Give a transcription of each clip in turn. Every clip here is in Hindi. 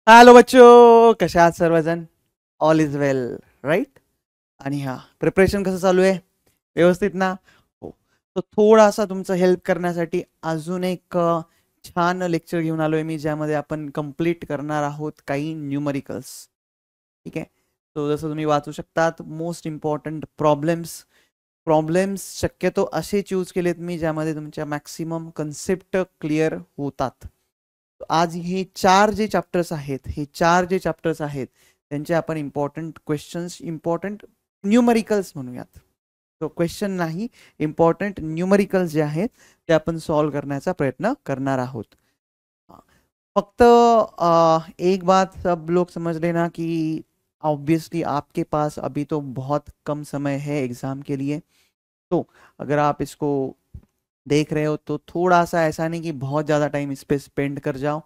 हॅलो बच्चो, कशा आहात सर्वजण? All is well, right? आणि हा प्रिपरेशन कसं चालू आहे? व्यवस्थित ना? हो. तर थोडासा तुमचं हेल्प करण्यासाठी अजून एक छान लेक्चर घेऊन आलोय मी, ज्यामध्ये आपण कंप्लीट करणार आहोत काही न्यूमरिकल्स. ठीक आहे. तो जसं तुम्ही वाचू शकतात, मोस्ट इम्पॉर्टंट प्रॉब्लेम्स. प्रॉब्लेम्स शक्यतो असे चूज केलेत मी ज्यामध्ये तुमच्या मॅक्सिमम कन्सेप्ट क्लिअर होतात. आज हे चार जे चॅप्टर्स आहेत त्यांचे आपण इम्पॉर्टंट क्वेश्चन्स, इम्पॉर्टंट न्यूमरिकल्स म्हणूयात. तो क्वेश्चन नाही, इम्पॉर्टंट न्यूमरिकल्स जे आहेत ते आपण सॉल्व करण्याचा प्रयत्न करणार आहोत. फक्त एक बात सब लोग समझ लेना कि ऑब्वियसली आपके पास अभी तो बहुत कम समय है एग्ज़ाम के लिए. तो अगर आप इसको देख रहे हो तो थोड़ा सा ऐसा नहीं कि बहुत ज़्यादा टाइम इस पे स्पेंड कर जाओ.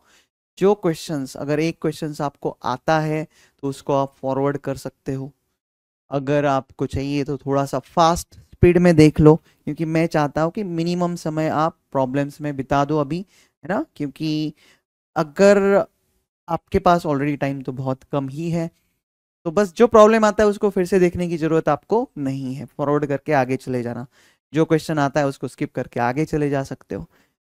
जो क्वेश्चंस, अगर एक क्वेश्चंस आपको आता है तो उसको आप फॉरवर्ड कर सकते हो. अगर आपको चाहिए तो थोड़ा सा फास्ट स्पीड में देख लो, क्योंकि मैं चाहता हूँ कि मिनिमम समय आप प्रॉब्लम्स में बिता दो अभी, है ना? क्योंकि अगर आपके पास ऑलरेडी टाइम तो बहुत कम ही है, तो बस जो प्रॉब्लम आता है उसको फिर से देखने की जरूरत आपको नहीं है. फॉरवर्ड करके आगे चले जाना. जो क्वेश्चन आता है उसको स्किप करके आगे चले जा सकते हो.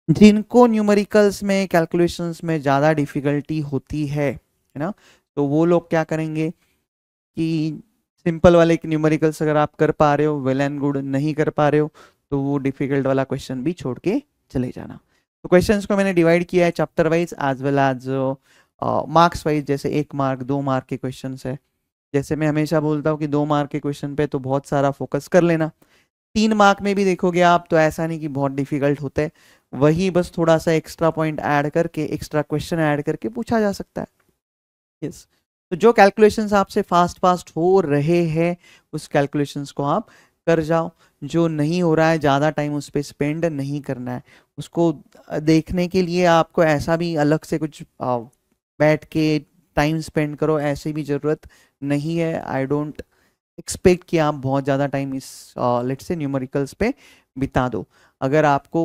जिनको न्यूमेरिकल्स में, कैलकुलेशंस में ज़्यादा डिफिकल्टी होती है ना, तो वो लोग क्या करेंगे कि सिंपल वाले न्यूमेरिकल्स अगर आप कर पा रहे हो वेल एंड गुड, नहीं कर पा रहे हो तो वो डिफिकल्ट वाला क्वेश्चन भी छोड़ के चले जाना. तो क्वेश्चंस को मैंने डिवाइड किया है chapter wise as well as marks wise. जैसे 1 मार्क, 2 मार्क के क्वेश्चन है. जैसे मैं हमेशा बोलता हूँ कि 2 मार्क के क्वेश्चन पे तो बहुत सारा फोकस कर लेना. 3 मार्क में भी देखोगे आप तो ऐसा नहीं कि बहुत डिफिकल्ट होते हैं, वही बस थोड़ा सा एक्स्ट्रा पॉइंट ऐड करके, एक्स्ट्रा क्वेश्चन ऐड करके पूछा जा सकता है. यस. तो जो कैलकुलेशंस आपसे फास्ट फास्ट हो रहे हैं उस कैलकुलेशंस को आप कर जाओ. जो नहीं हो रहा है, ज़्यादा टाइम उस पर स्पेंड नहीं करना है. उसको देखने के लिए आपको ऐसा भी अलग से कुछ बैठ के टाइम स्पेंड करो, ऐसी भी ज़रूरत नहीं है. आई डोंट एक्सपेक्ट कि आप बहुत ज़्यादा टाइम इस लेट से न्यूमेरिकल्स पे बिता दो. अगर आपको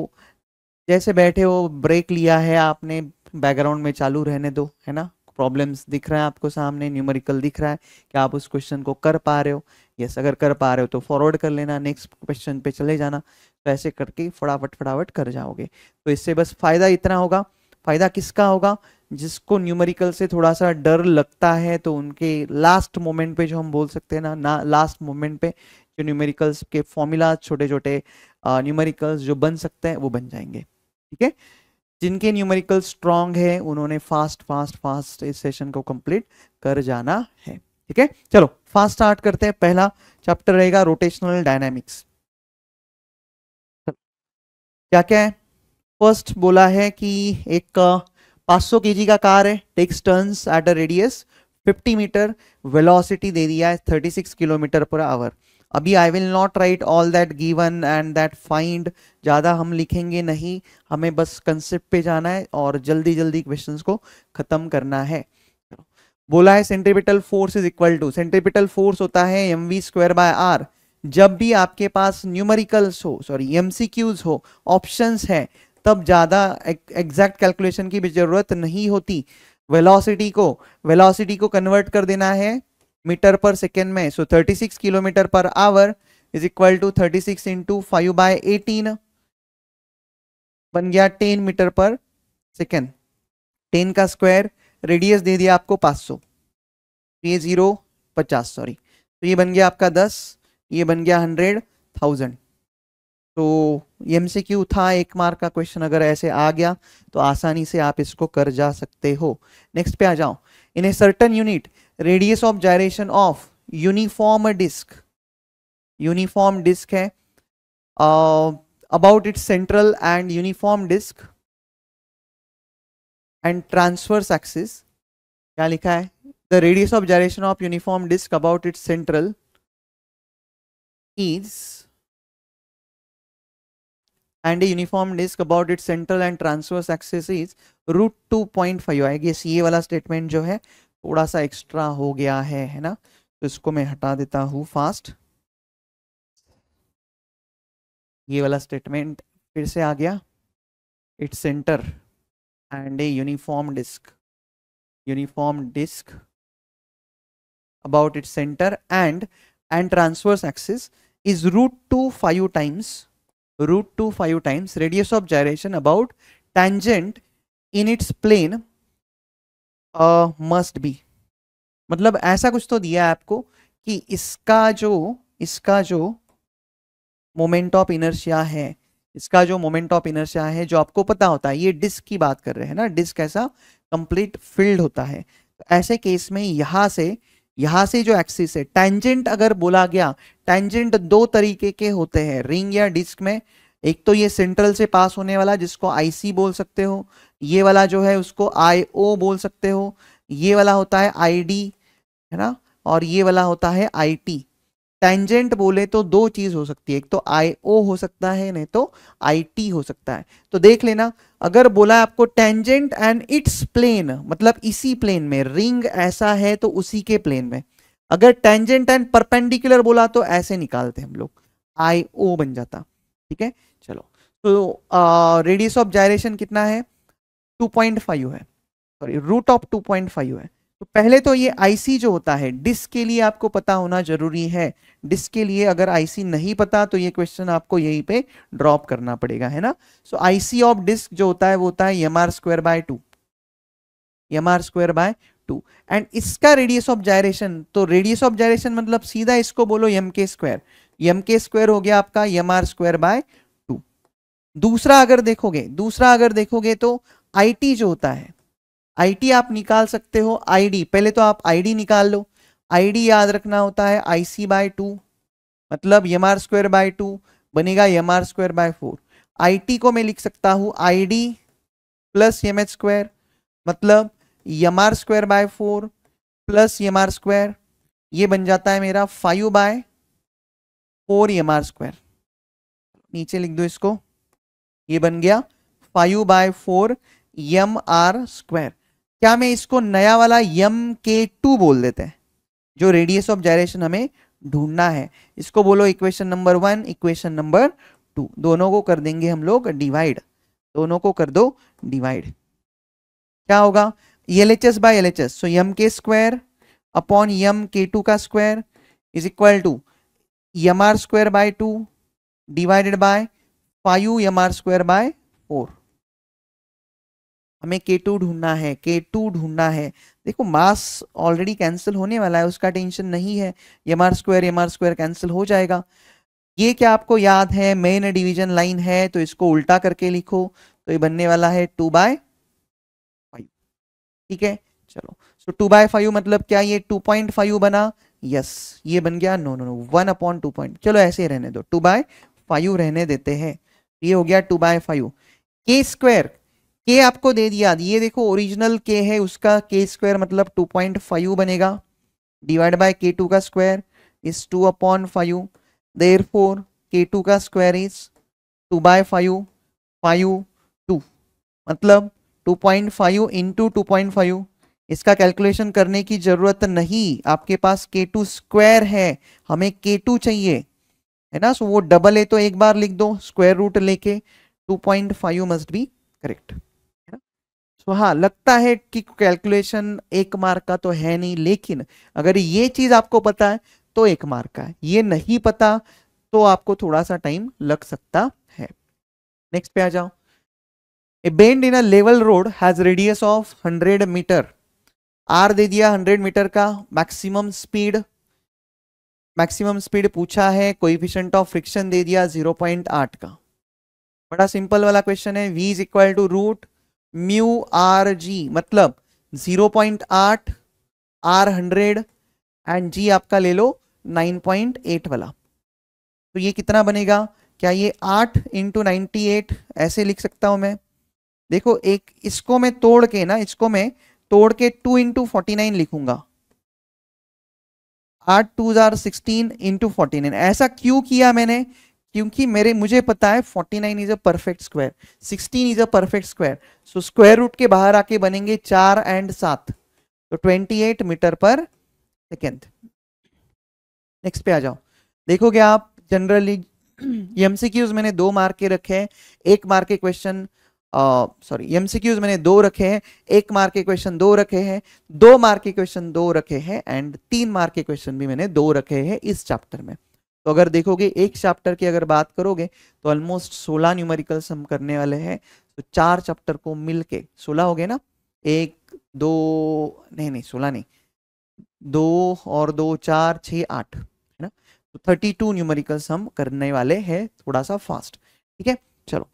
जैसे बैठे हो, ब्रेक लिया है आपने, बैकग्राउंड में चालू रहने दो, है ना? प्रॉब्लम्स दिख रहा है आपको सामने, न्यूमेरिकल दिख रहा है कि आप उस क्वेश्चन को कर पा रहे हो. यस, अगर कर पा रहे हो तो फॉरवर्ड कर लेना, नेक्स्ट क्वेश्चन पे चले जाना. तो ऐसे करके फटाफट फटाफट कर जाओगे. तो इससे बस फायदा इतना होगा. फायदा किसका होगा? जिसको न्यूमेरिकल से थोड़ा सा डर लगता है तो उनके लास्ट मोमेंट पे, जो हम बोल सकते हैं ना लास्ट मोमेंट पे जो न्यूमेरिकल्स के फॉर्मूला, छोटे छोटे न्यूमेरिकल्स जो बन सकते हैं वो बन जाएंगे. ठीक है. जिनके न्यूमेरिकल स्ट्रांग है उन्होंने फास्ट फास्ट फास्ट इस सेशन को कंप्लीट कर जाना है. ठीक है, चलो फास्ट स्टार्ट करते हैं. पहला चैप्टर रहेगा रोटेशनल डायनामिक्स. क्या क्या है? फर्स्ट बोला है कि एक 500 केजी का कार है, takes turns at a radius 50 metre, velocity दे दिया है 36 किलोमीटर पर आवर. अभी I will not write all that given and that find, ज़्यादा हम लिखेंगे नहीं, हमें बस कंसेप्ट पे जाना है और जल्दी जल्दी क्वेश्चंस को खत्म करना है. बोला है centripetal force is equal to, centripetal force होता है mv²/r. जब भी आपके पास न्यूमेरिकल्स हो, सॉरी एमसीक्यूज हो, ऑप्शंस है, तब ज़्यादा एग्जैक्ट कैलकुलेशन की भी जरूरत नहीं होती. वेलोसिटी को कन्वर्ट कर देना है मीटर पर सेकेंड में. So 36 kilometre per hour is equal to 36 into 5/18 बन गया 10 मीटर पर सेकेंड. 10 का स्क्वायर, रेडियस दे दिया आपको 500, ये 50, सॉरी, तो ये बन गया आपका 10, ये बन गया 100,000. तो एमसीक्यू था, 1 मार्क का क्वेश्चन अगर ऐसे आ गया तो आसानी से आप इसको कर जा सकते हो. नेक्स्ट पे आ जाओ. In a certain unit, radius of gyration of uniform disc, uniform disc है, about its central and uniform disc and transverse axis. क्या लिखा है? The radius of gyration of uniform disc about its central is and a uniform disk about its central and transverse axis is √2.5. I guess ये वाला स्टेटमेंट जो है थोड़ा सा एक्स्ट्रा हो गया है ना? तो इसको मैं हटा देता हूँ फास्ट. ये वाला स्टेटमेंट फिर से आ गया. It's centre and a uniform disc uniform disk about its center and transverse axis is root 2 5 times radius of gyration about tangent in its plane must be. मतलब ऐसा कुछ तो दिया है आपको कि इसका जो मोमेंट ऑफ इनर्शिया है, इसका जो मोमेंट ऑफ इनर्शिया है जो आपको पता होता है, ये डिस्क की बात कर रहे हैं ना, डिस्क ऐसा कंप्लीट फील्ड होता है। तो ऐसे केस में यहां से जो एक्सिस है, टेंजेंट अगर बोला गया, टेंजेंट दो तरीके के होते हैं रिंग या डिस्क में। एक तो ये सेंट्रल से पास होने वाला जिसको आईसी बोल सकते हो, ये वाला जो है उसको आईओ बोल सकते हो, ये वाला होता है आईडी, है ना, और ये वाला होता है आईटी। टेंजेंट बोले तो दो चीज हो सकती है, एक तो आईओ हो सकता है, नहीं तो आईटी हो सकता है। तो देख लेना, अगर बोला आपको टेंजेंट एंड इट्स प्लेन, मतलब इसी प्लेन में, रिंग ऐसा है तो उसी के प्लेन में। अगर टेंजेंट एंड परपेंडिकुलर बोला तो ऐसे निकालते हम लोग, आईओ बन जाता। ठीक है, चलो। तो रेडियस ऑफ जायरेशन कितना है? 2.5 है, सॉरी रूट ऑफ 2.5 है। तो पहले तो ये आईसी जो होता है डिस्क के लिए आपको पता होना जरूरी है। डिस्क के लिए अगर आईसी नहीं पता तो ये क्वेश्चन आपको यहीं पे ड्रॉप करना पड़ेगा, है ना। सो आईसी ऑफ डिस्क जो होता है वो होता है mr² एंड इसका रेडियस ऑफ जायरेशन, तो रेडियस ऑफ जायरेशन मतलब सीधा इसको बोलो mk², mk² हो गया आपका mr²/2। दूसरा अगर देखोगे तो आईटी जो होता है, आईटी आप निकाल सकते हो आईडी। पहले तो आप आईडी निकाल लो, आईडी याद रखना होता है IC/2, मतलब mr²/2 बनेगा mr²/4। आईटी को मैं लिख सकता हूं आईडी प्लस mh², मतलब mr²/4 प्लस mr², ये बन जाता है मेरा 5/4 mr²। नीचे लिख दो इसको, ये बन गया 5/4 mr²। क्या मैं इसको नया वाला mk2 बोल देते हैं, जो रेडियस ऑफ जायरेशन हमें ढूंढना है। इसको बोलो इक्वेशन नंबर 1, इक्वेशन नंबर 2, दोनों को कर देंगे हम लोग डिवाइड, दोनों को कर दो डिवाइड। क्या होगा? LHS/LHS, सो mk² अपॉन mk2 का square is equal to mr²/2 divided by 5 mr²/4। हमें K2 ढूंढना है, K2 ढूंढना है। देखो मास ऑलरेडी कैंसिल होने वाला है, उसका टेंशन नहीं है, mr² कैंसिल हो जाएगा। ये क्या आपको याद है, मेन डिवीजन लाइन है, तो इसको उल्टा करके लिखो, तो ये बनने वाला है 2/5। ठीक है, चलो। सो 2/5 मतलब क्या, ये 2.5 बना? यस, ये बन गया नो 1/2, चलो ऐसे रहने दो, 2/5 रहने देते हैं। ये हो गया 2/5। k² के आपको दे दिया, ये देखो ओरिजिनल के है उसका k² मतलब 2.5 बनेगा, डिवाइड बाय k2 का स्क्वायर इज 2/5। देयरफॉर k2 का स्क्वायर इज 2/5 2, मतलब 2.5 इंटू 2.5। इसका कैलकुलेशन करने की जरूरत नहीं, आपके पास k2² है, हमें k2 चाहिए, है ना। सो वो डबल है तो एक बार लिख दो स्क्वायर रूट लेके, 2.5 मस्ट बी करेक्ट, है ना। सो हाँ, लगता है कि कैलकुलेशन 1 मार्क का तो है नहीं, लेकिन अगर ये चीज आपको पता है तो 1 मार्क का है, ये नहीं पता तो आपको थोड़ा सा टाइम लग सकता है। नेक्स्ट पे आ जाओ। A bend in a level road has radius of 100 metre, R दे दिया 100 मीटर का। मैक्सिमम स्पीड पूछा है, कोएफिशिएंट ऑफ फ्रिक्शन दे दिया 0.8 का। बड़ा सिंपल वाला क्वेश्चन है। V is equal to root mu R G, मतलब 0.8, R 100 एंड G आपका ले लो 9.8 वाला। तो ये कितना बनेगा? क्या ये 8 इंटू 98 ऐसे लिख सकता हूं मैं? देखो एक इसको मैं तोड़ के ना, इसको मैं तोड़ के 2 इंटू 49 लिखूंगा, 8 2 16 इंटू 49। ऐसा क्यों किया मैंने? क्योंकि मुझे पता है 49 is a perfect square, 16 is a perfect square. So square root के बाहर आके बनेंगे 4 एंड 7, तो 28 मीटर पर सेकेंड। नेक्स्ट पे आ जाओ। देखोगे आप जनरली एमसीक्यूज मैंने 2 मार्क के रखे हैं, 1 मार्क के क्वेश्चन सॉरी एमसीक्यूज मैंने 2 रखे हैं, 1 मार्क के क्वेश्चन 2 रखे हैं, 2 मार्क के क्वेश्चन 2 रखे हैं एंड 3 मार्क के क्वेश्चन भी मैंने 2 रखे हैं इस चैप्टर में। तो अगर देखोगे एक चैप्टर की अगर बात करोगे तो ऑलमोस्ट 16 न्यूमेरिकल्स हम करने वाले हैं। तो 4 चैप्टर को मिलके 16 हो गए ना, 1 2 नहीं 16 नहीं, 2 और 2 4 6 8 है ना। तो 32 न्यूमेरिकल्स हम करने वाले हैं, थोड़ा सा फास्ट, ठीक है। चलो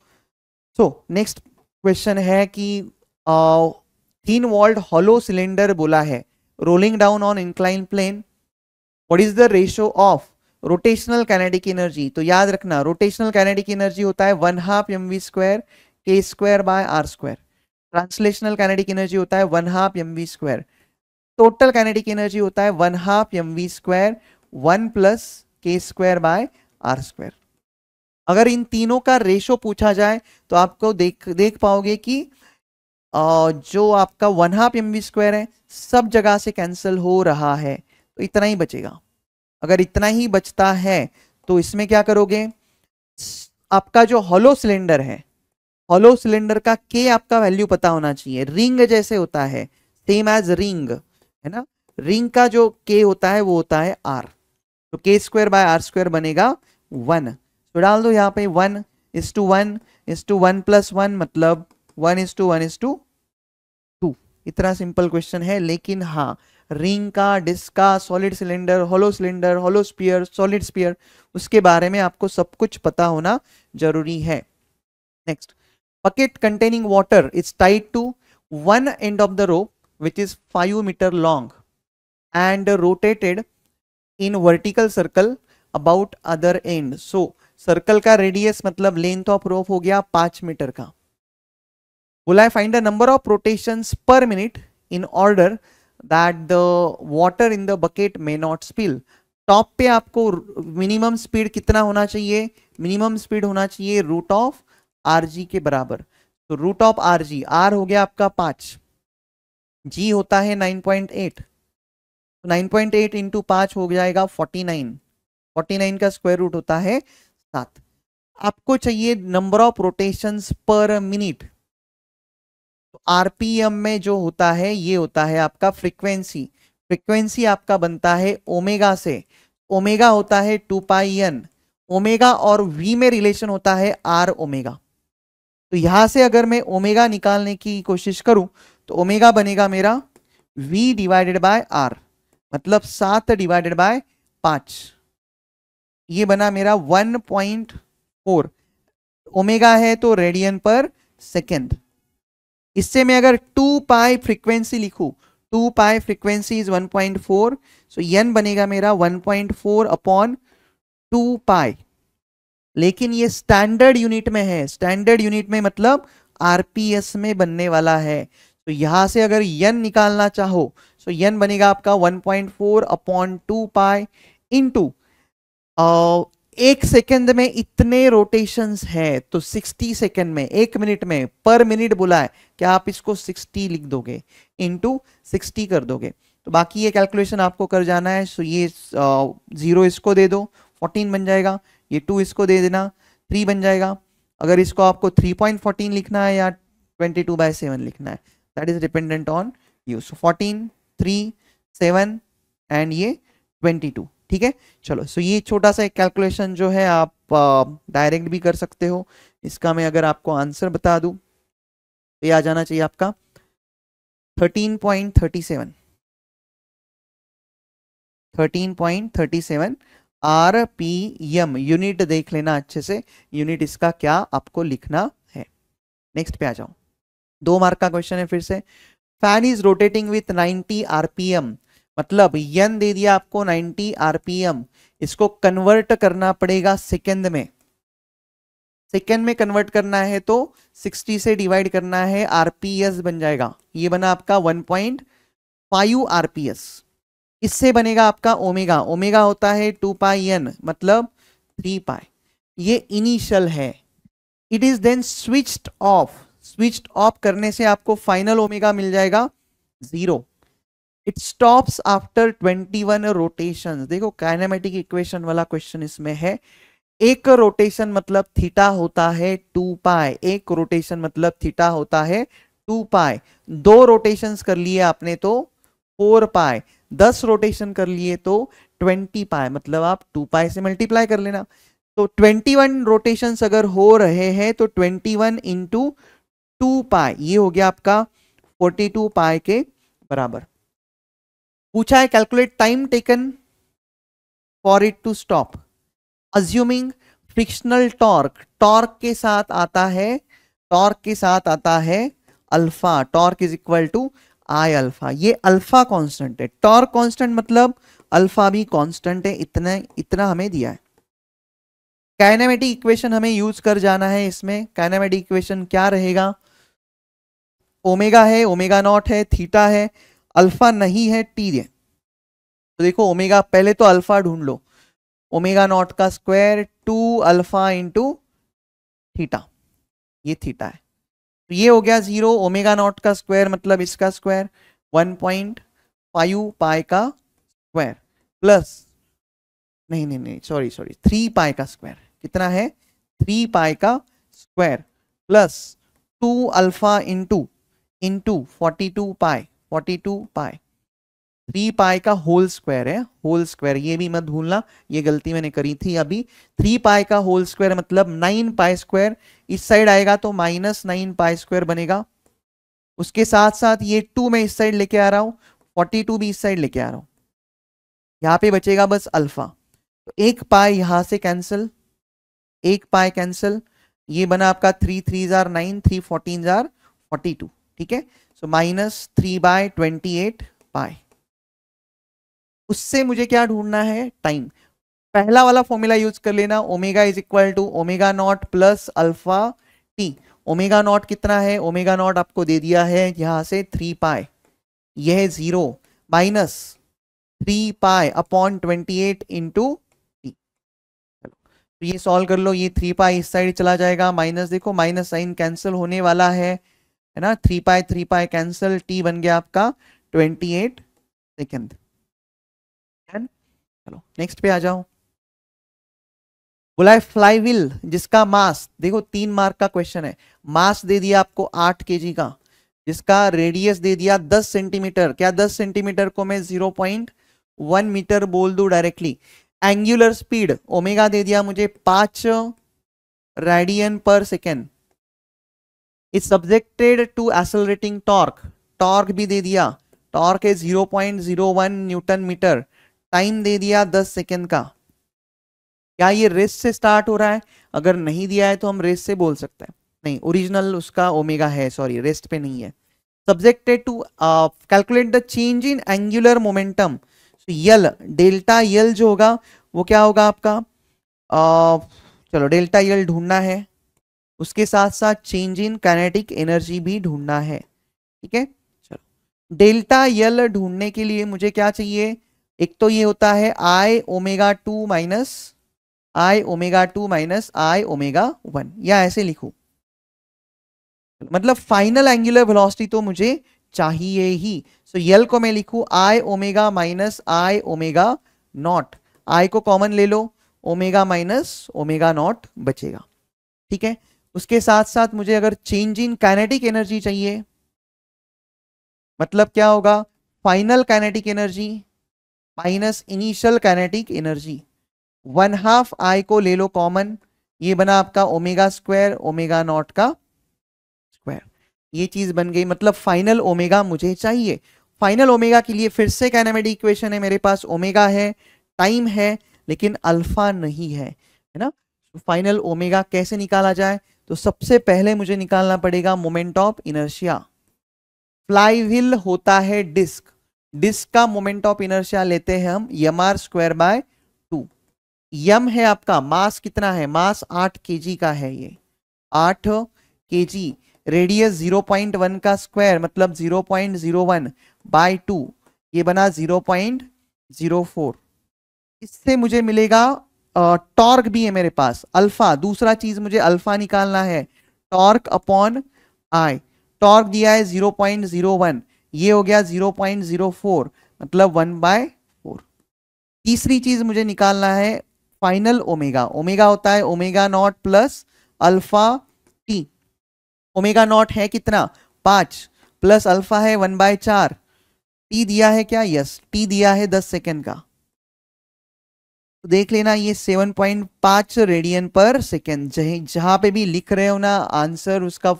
सो नेक्स्ट क्वेश्चन है कि थिन वॉल्ड हॉलो सिलेंडर बोला है, rolling down on incline plane, what is the ratio of rotational kinetic energy. तो याद रखना रोटेशनल काइनेटिक एनर्जी होता है 1/2 mv square k square by r square, translational kinetic energy होता है 1/2 mv square, total kinetic energy होता है 1/2 mv square 1 plus k square by r square. अगर इन तीनों का रेशो पूछा जाए तो आपको देख पाओगे कि जो आपका 1/2 mv स्क्वायर है सब जगह से कैंसिल हो रहा है, तो इतना ही बचेगा। अगर इतना ही बचता है तो इसमें क्या करोगे, आपका जो हॉलो सिलेंडर है, हॉलो सिलेंडर का के आपका वैल्यू पता होना चाहिए, रिंग जैसे होता है, सेम एज रिंग है ना, रिंग का जो के होता है वो होता है आर, तो के स्क्वायर बाय आर स्क्वायर बनेगा 1। तो डाल दो यहाँ पे 1:1:1 प्लस 1 मतलब 1:1:2। इतना सिंपल क्वेश्चन है, लेकिन हाँ रिंग का, डिस्क का, solid cylinder, hollow sphere, solid sphere, उसके बारे में आपको सब कुछ पता होना जरूरी है। Next, bucket containing water is tied to one end of the rope which is 5 meter long and rotated in vertical circle about other end. So circle का रेडियस मतलब लेंथ ऑफ रोप हो गया 5 मीटर का। बोला है find the number of rotations पर minute in order that the water in the bucket may not spill. Top पे आपको मिनिमम स्पीड कितना होना चाहिए, मिनिमम स्पीड होना चाहिए रूट ऑफ आर जी के बराबर। तो root of R G, R हो गया आपका 5, जी होता है 9.8, 9.8 इंटू 5 हो जाएगा 49, 49 का स्क्वायर रूट होता है 7। आपको चाहिए नंबर ऑफ रोटेशंस पर मिनट। तो आरपीएम में जो होता है ये होता है आपका फ्रीक्वेंसी, फ्रीक्वेंसी आपका बनता है ओमेगा से, ओमेगा होता है 2πn, ओमेगा और वी में रिलेशन होता है आर ओमेगा। तो यहां से अगर मैं ओमेगा निकालने की कोशिश करूं तो ओमेगा बनेगा मेरा v डिवाइडेड बाय आर, मतलब 7 डिवाइडेड बाय 5, ये बना मेरा 1.4 ओमेगा है तो रेडियन पर सेकेंड। इससे मैं अगर 2π फ्रीक्वेंसी लिखूं, 2π फ्रीक्वेंसी इज 1.4, सो n बनेगा मेरा 1.4 अपॉन 2π। लेकिन ये स्टैंडर्ड यूनिट में है, स्टैंडर्ड यूनिट में मतलब आरपीएस में बनने वाला है। तो यहां से अगर n निकालना चाहो तो n बनेगा आपका 1.4 अपॉन 2π इंटू 1 सेकेंड में इतने रोटेशंस है तो 60 सेकेंड में, 1 मिनट में, पर मिनट बोला है, क्या आप इसको 60 लिख दोगे, इंटू 60 कर दोगे। तो बाकी ये कैलकुलेशन आपको कर जाना है। सो ये 0 इसको दे दो 14 बन जाएगा, ये 2 इसको दे देना 3 बन जाएगा। अगर इसको आपको 3.14 लिखना है या 22/7 लिखना है, that is dependent on you. So 14, 3, 7 and ये 22, ठीक है। चलो सो ये छोटा सा एक कैलकुलेशन जो है आप डायरेक्ट भी कर सकते हो। इसका मैं अगर आपको आंसर बता दूं तो ये आ जाना चाहिए आपका 13.37, 13.37 आरपीएम। यूनिट देख लेना अच्छे से, यूनिट इसका क्या आपको लिखना है। नेक्स्ट पे आ जाओ, 2 मार्क का क्वेश्चन है फिर से। Fan is rotating with 90 RPM, मतलब यन दे दिया आपको 90 आरपीएम, इसको कन्वर्ट करना पड़ेगा सेकेंड में, सेकेंड में कन्वर्ट करना है तो 60 से डिवाइड करना है, आरपीएस बन जाएगा, ये बना आपका 1.5 आरपीएस। इससे बनेगा आपका ओमेगा, ओमेगा होता है 2πn मतलब 3π, ये इनिशियल है। It is then switched off, switched off करने से आपको फाइनल ओमेगा मिल जाएगा 0। It stops after 21 rotations. देखो काइनेमेटिक इक्वेशन वाला क्वेश्चन इसमें है, एक रोटेशन मतलब थीटा होता है 2 पाई, एक रोटेशन मतलब थीटा होता है 2 पाई। 2 रोटेशंस कर लिए आपने तो 4 पाई, 10 रोटेशन कर लिए तो 20 पाई, मतलब आप 2 पाई से मल्टीप्लाई कर लेना। तो 21 रोटेशंस अगर हो रहे हैं तो 21 इंटू 2 पाई, ये हो गया आपका 42 पाई के बराबर। पूछा है calculate time taken for it to stop, assuming frictional torque, torque के साथ आता है, टॉर्क के साथ आता है alpha, torque is equal to I alpha. ये अल्फा कांस्टेंट है, टॉर्क कांस्टेंट मतलब अल्फा भी कांस्टेंट है, इतना इतना हमें दिया है। काइनेमेटिक इक्वेशन हमें यूज कर जाना है इसमें। काइनेमेटिक इक्वेशन क्या रहेगा, ओमेगा है, ओमेगा नॉट है, थीटा है, अल्फा नहीं है, टी है। तो देखो ओमेगा, पहले तो अल्फा ढूंढ लो, ओमेगा नॉट का स्क्वायर 2 अल्फा इंटू थीटा, ये थीटा है। तो ये हो गया 0, ओमेगा नॉट का स्क्वायर मतलब इसका स्क्वायर 1.5 पाई का स्क्वायर प्लस, नहीं नहीं नहीं सॉरी सॉरी 3 पाई का स्क्वायर, कितना है 3 पाई का square plus 2 alpha into into 42 पाई, 42 पाई, 3 पाई का होल स्क्वायर है, होल स्क्वायर ये भी मत भूलना, ये गलती मैंने करी थी अभी। 3 पाई का होल स्क्वायर मतलब 9 पाई स्क्वायर, इस साइड आएगा तो -9 पाई स्क्वायर बनेगा। उसके साथ साथ ये 2 मैं इस साइड लेके आ रहा हूं, 42 भी इस साइड लेके आ रहा हूं, यहां पे बचेगा बस अल्फा। तो 1 पाई यहां से कैंसिल, 1 पाई कैंसिल, ये बना आपका 3 3 जार 9, 3 14 जार 42, ठीक है। सो -3/28 पाई। उससे मुझे क्या ढूंढना है, टाइम। पहला वाला फॉर्मूला यूज कर लेना, omega is equal to omega naught plus alpha T. Omega naught कितना है, ओमेगा नॉट आपको दे दिया है यहां से 3 पाई, यह 0 minus 3 pi upon 28 into T. तो ये सॉल्व कर लो, ये 3 पाई इस साइड चला जाएगा, माइनस देखो माइनस साइन कैंसिल होने वाला है ना, 3 पाई कैंसिल, टी बन गया आपका 28 सेकेंड। चलो नेक्स्ट पे आ जाओ। बोला है फ्लाईव्हील जिसका मास, देखो 3 मार्क का क्वेश्चन है, मास दे दिया आपको 8 केजी का, जिसका रेडियस दे दिया 10 सेंटीमीटर, क्या 10 सेंटीमीटर को मैं 0.1 मीटर बोल दूं डायरेक्टली। एंगुलर स्पीड ओमेगा दे दिया मुझे 5 radian per second, is subjected to accelerating torque, torque भी दे दिया, टॉर्क है 0.01 न्यूटन मीटर, टाइम दे दिया 10 सेकेंड का। क्या ये रेस्ट से स्टार्ट हो रहा है, अगर नहीं दिया है तो हम रेस्ट से बोल सकते हैं, नहीं ओरिजिनल उसका ओमेगा है, सॉरी रेस्ट पे नहीं है। Subjected to calculate the change in angular momentum, L, delta L जो होगा वो क्या होगा आपका, चलो डेल्टा यल ढूंढना है, उसके साथ साथ चेंज इन काइनेटिक एनर्जी भी ढूंढना है, ठीक है। चलो डेल्टा यल ढूंढने के लिए मुझे क्या चाहिए, एक तो ये होता है आई omega 2 minus I omega 2 minus I omega 1, या ऐसे लिखूं, मतलब फाइनल एंगुलर वेलोसिटी तो मुझे चाहिए ही। सो यल को मैं लिखूं I omega minus I omega naught, I को कॉमन ले लो, ओमेगा माइनस ओमेगा नॉट बचेगा, ठीक है। उसके साथ साथ मुझे अगर चेंज इन काइनेटिक एनर्जी चाहिए, मतलब क्या होगा, final kinetic energy minus initial kinetic energy, 1/2 आई को ले लो कॉमन, ये बना आपका ओमेगा स्क्वायर ओमेगा नॉट का स्क्वायर, ये चीज बन गई, मतलब फाइनल ओमेगा मुझे चाहिए। फाइनल ओमेगा के लिए फिर से काइनेमेटिक इक्वेशन है मेरे पास, ओमेगा है, टाइम है, लेकिन अल्फा नहीं है ना। फाइनल ओमेगा कैसे निकाला जाए, तो सबसे पहले मुझे निकालना पड़ेगा मोमेंट ऑफ इनर्शिया। फ्लाईव्हील होता है डिस्क, डिस्क का मोमेंट ऑफ इनर्शिया लेते हैं हम mr²/2। यम है आपका मास, कितना है मास 8 केजी का है, ये 8 केजी, रेडियस 0.1 का स्क्वायर मतलब 0.01/2, ये बना 0.04। इससे मुझे मिलेगा टॉर्क भी है मेरे पास अल्फा, दूसरा चीज मुझे अल्फा निकालना है, टॉर्क अपॉन आई, टॉर्क दिया है 0.01, ये हो गया 0.04 मतलब 1/4। तीसरी चीज मुझे निकालना है फाइनल ओमेगा, ओमेगा होता है omega naught plus alpha T. Omega not है कितना 5 प्लस अल्फा है 1/4। टी दिया है क्या, यस टी दिया है 10 सेकेंड का। तो देख लेना ये 7.5 रेडियन पर सेकेंड। जहां पे भी लिख रहे हो ना आंसर उसका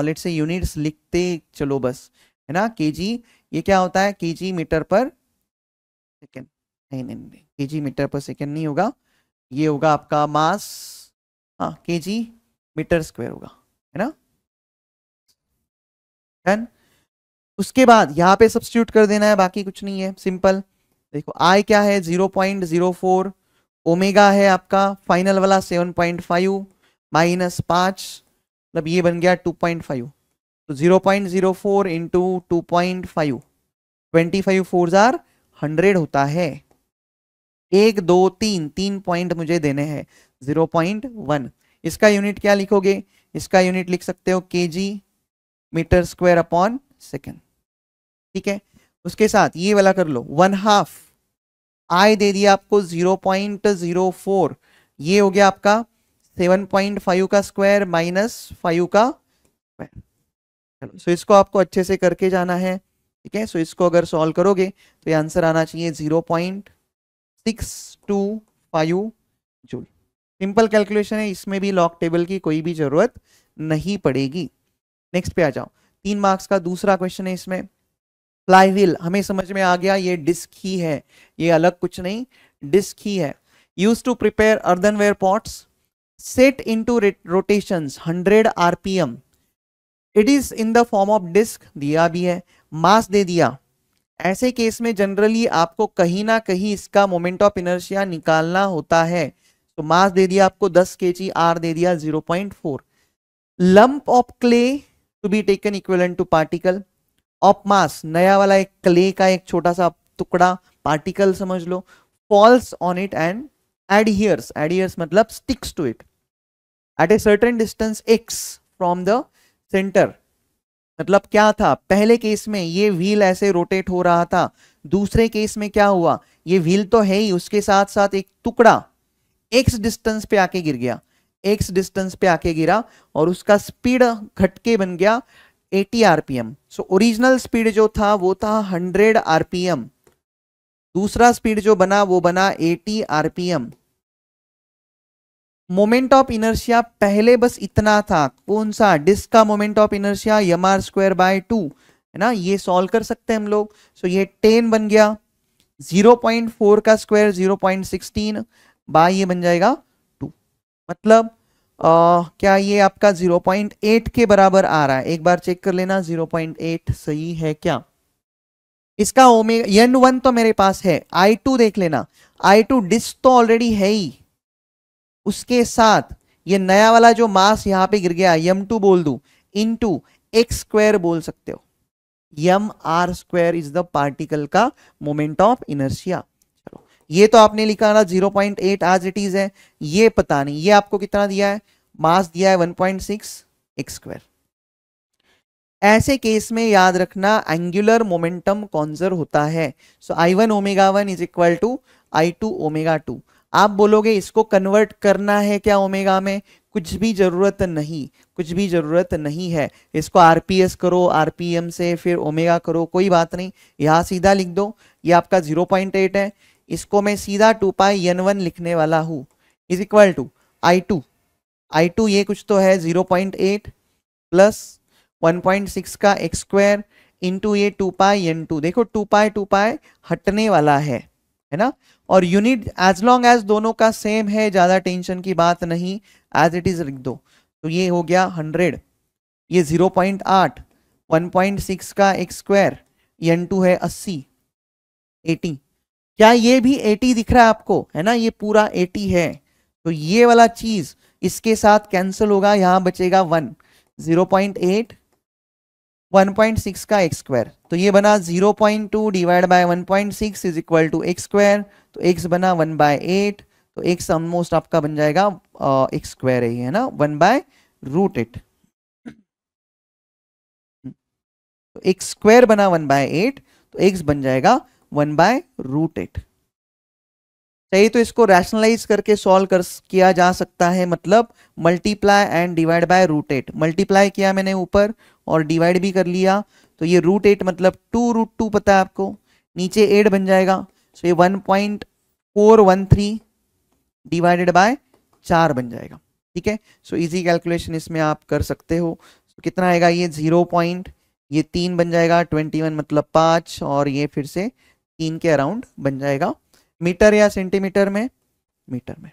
लेट्स से यूनिट्स लिखते चलो बस, है ना। केजी ये क्या होता है, केजी मीटर पर सेकेंड। नहीं नहीं नहीं, केजी मीटर पर सेकेंड नहीं होगा, ये होगा आपका मास, हाँ केजी मीटर स्क्वायर होगा, है ना। डन। उसके बाद यहाँ पे सब्स्टिट्यूट कर देना है, बाकी कुछ नहीं है, सिंपल। देखो आई क्या है 0.04, ओमेगा है आपका फाइनल वाला 7.5 माइनस 5, मतलब ये बन गया 2.5। तो 0.04 इंटू 2.5, 25 4 जार 100 होता है। 1 2 3 3 पॉइंट मुझे देने हैं, 0.1। इसका यूनिट क्या लिखोगे, इसका यूनिट लिख सकते हो KG metre square upon second, ठीक है। उसके साथ ये वाला कर लो, 1/2 आई दे दिया आपको 0.04, ये हो गया आपका 7.5 का स्क्वायर माइनस 5 का स्क्वायर। चलो सो इसको आपको अच्छे से करके जाना है, ठीक है। सो इसको अगर सॉल्व करोगे तो ये आंसर आना चाहिए 0.625 जूल। सिंपल कैलकुलेशन है, इसमें भी लॉग टेबल की कोई भी जरूरत नहीं पड़ेगी। नेक्स्ट पे आ जाओ, 3 मार्क्स का दूसरा क्वेश्चन है इसमें। फ्लाईव्हील हमें समझ में आ गया, ये डिस्क ही है, ये अलग कुछ नहीं, डिस्क ही है। Use to prepare earthenware pots, set into rotations 100 RPM, it is in the form of disc, दिया भी है, मास दे दिया। ऐसे केस में जनरली आपको कहीं ना कहीं इसका मोमेंट ऑफ इनर्शिया निकालना होता है। तो मास दे दिया आपको 10 kg, आर दे दिया 0.4। Lump of clay to be taken equivalent to particle of mass, नया वाला एक क्ले का एक छोटा सा टुकड़ा, पार्टिकल समझ लो, falls on it and adheres, adheres मतलब sticks to it at a certain distance x from the centre. मतलब क्या था, पहले केस में ये व्हील ऐसे रोटेट हो रहा था, दूसरे केस में क्या हुआ, ये व्हील तो है ही, उसके साथ साथ एक टुकड़ा x डिस्टेंस पे आके गिर गया, x डिस्टेंस पे आके गिरा और उसका स्पीड घटके बन गया 80 आरपीएम। सो ओरिजिनल स्पीड जो था वो था 100 आरपीएम, दूसरा स्पीड जो बना वो बना 80 आरपीएम। मोमेंट ऑफ इनर्शिया पहले बस इतना था, कौन सा, डिस्क का मोमेंट ऑफ इनर्शिया mr²/2, है ना, ये सॉल्व कर सकते हैं हम लोग। सो ये 10 बन गया, 0.4 का स्क्वायर 0.16 बाय ये बन जाएगा 2, मतलब क्या ये आपका 0.8 के बराबर आ रहा है, एक बार चेक कर लेना 0.8 सही है क्या। इसका ओमेगा n1 तो मेरे पास है, I2 देख लेना, I2 डिस्क तो ऑलरेडी है ही, उसके साथ ये नया वाला जो मास यहां पे गिर गया m2 बोल दू, इनटू x² बोल सकते हो, mr² इज द पार्टिकल का मोमेंट ऑफ इनर्शिया। चलो ये तो आपने लिखा ना 0.8 आज इट इज है, ये पता नहीं ये आपको कितना दिया है, मास दिया है 1.6 x²। ऐसे केस में याद रखना एंगुलर मोमेंटम कॉन्जर्व होता है। So I1 ω1 is equal to I2 ω2। आप बोलोगे इसको कन्वर्ट करना है क्या ओमेगा में, कुछ भी जरूरत नहीं, कुछ भी जरूरत नहीं है। इसको आरपीएस करो, आरपीएम से फिर ओमेगा करो, कोई बात नहीं, यहां सीधा लिख दो, ये आपका 0.8 है, इसको मैं सीधा 2πn1 लिखने वाला हूं, is equal to I2, I2 ये कुछ तो है 0.8 प्लस 1.6 का x² इंटू ये 2πn2, देखो 2π हटने वाला है ना, और यूनिट एज लॉन्ग एज दोनों का सेम है, ज्यादा टेंशन की बात नहीं, एज इट इज लिख दो। तो ये हो गया 100, ये 0.8, 1.6 का x², n2 है 80, 80, क्या ये भी 80 दिख रहा है आपको, है ना, ये पूरा 80 है। तो ये वाला चीज इसके साथ कैंसिल होगा, यहां बचेगा 1, 0.8 1.6 का x², तो ये बना 0.2 divide by 1.6 is equal to x², तो x बना 1/8, तो x ऑलमोस्ट आपका बन जाएगा x² है ना, 1/√8, तो x² बना 1/8, तो x बन जाएगा 1/√8। चाहिए तो इसको रैशनलाइज करके सॉल्व कर किया जा सकता है, मतलब multiply and divide by √8। Multiply किया मैंने ऊपर और डिवाइड भी कर लिया, तो ये √8 मतलब 2√2 पता है आपको, नीचे 8 बन जाएगा। सो ये 1.413 डिवाइडेड बाय 4 बन जाएगा। ठीक है, सो इजी कैलकुलेशन इसमें आप कर सकते हो। so, कितना आएगा ये 3 बन जाएगा, 21 मतलब 5, और ये फिर से 3 के अराउंड बन जाएगा। मीटर या सेंटीमीटर में? मीटर में।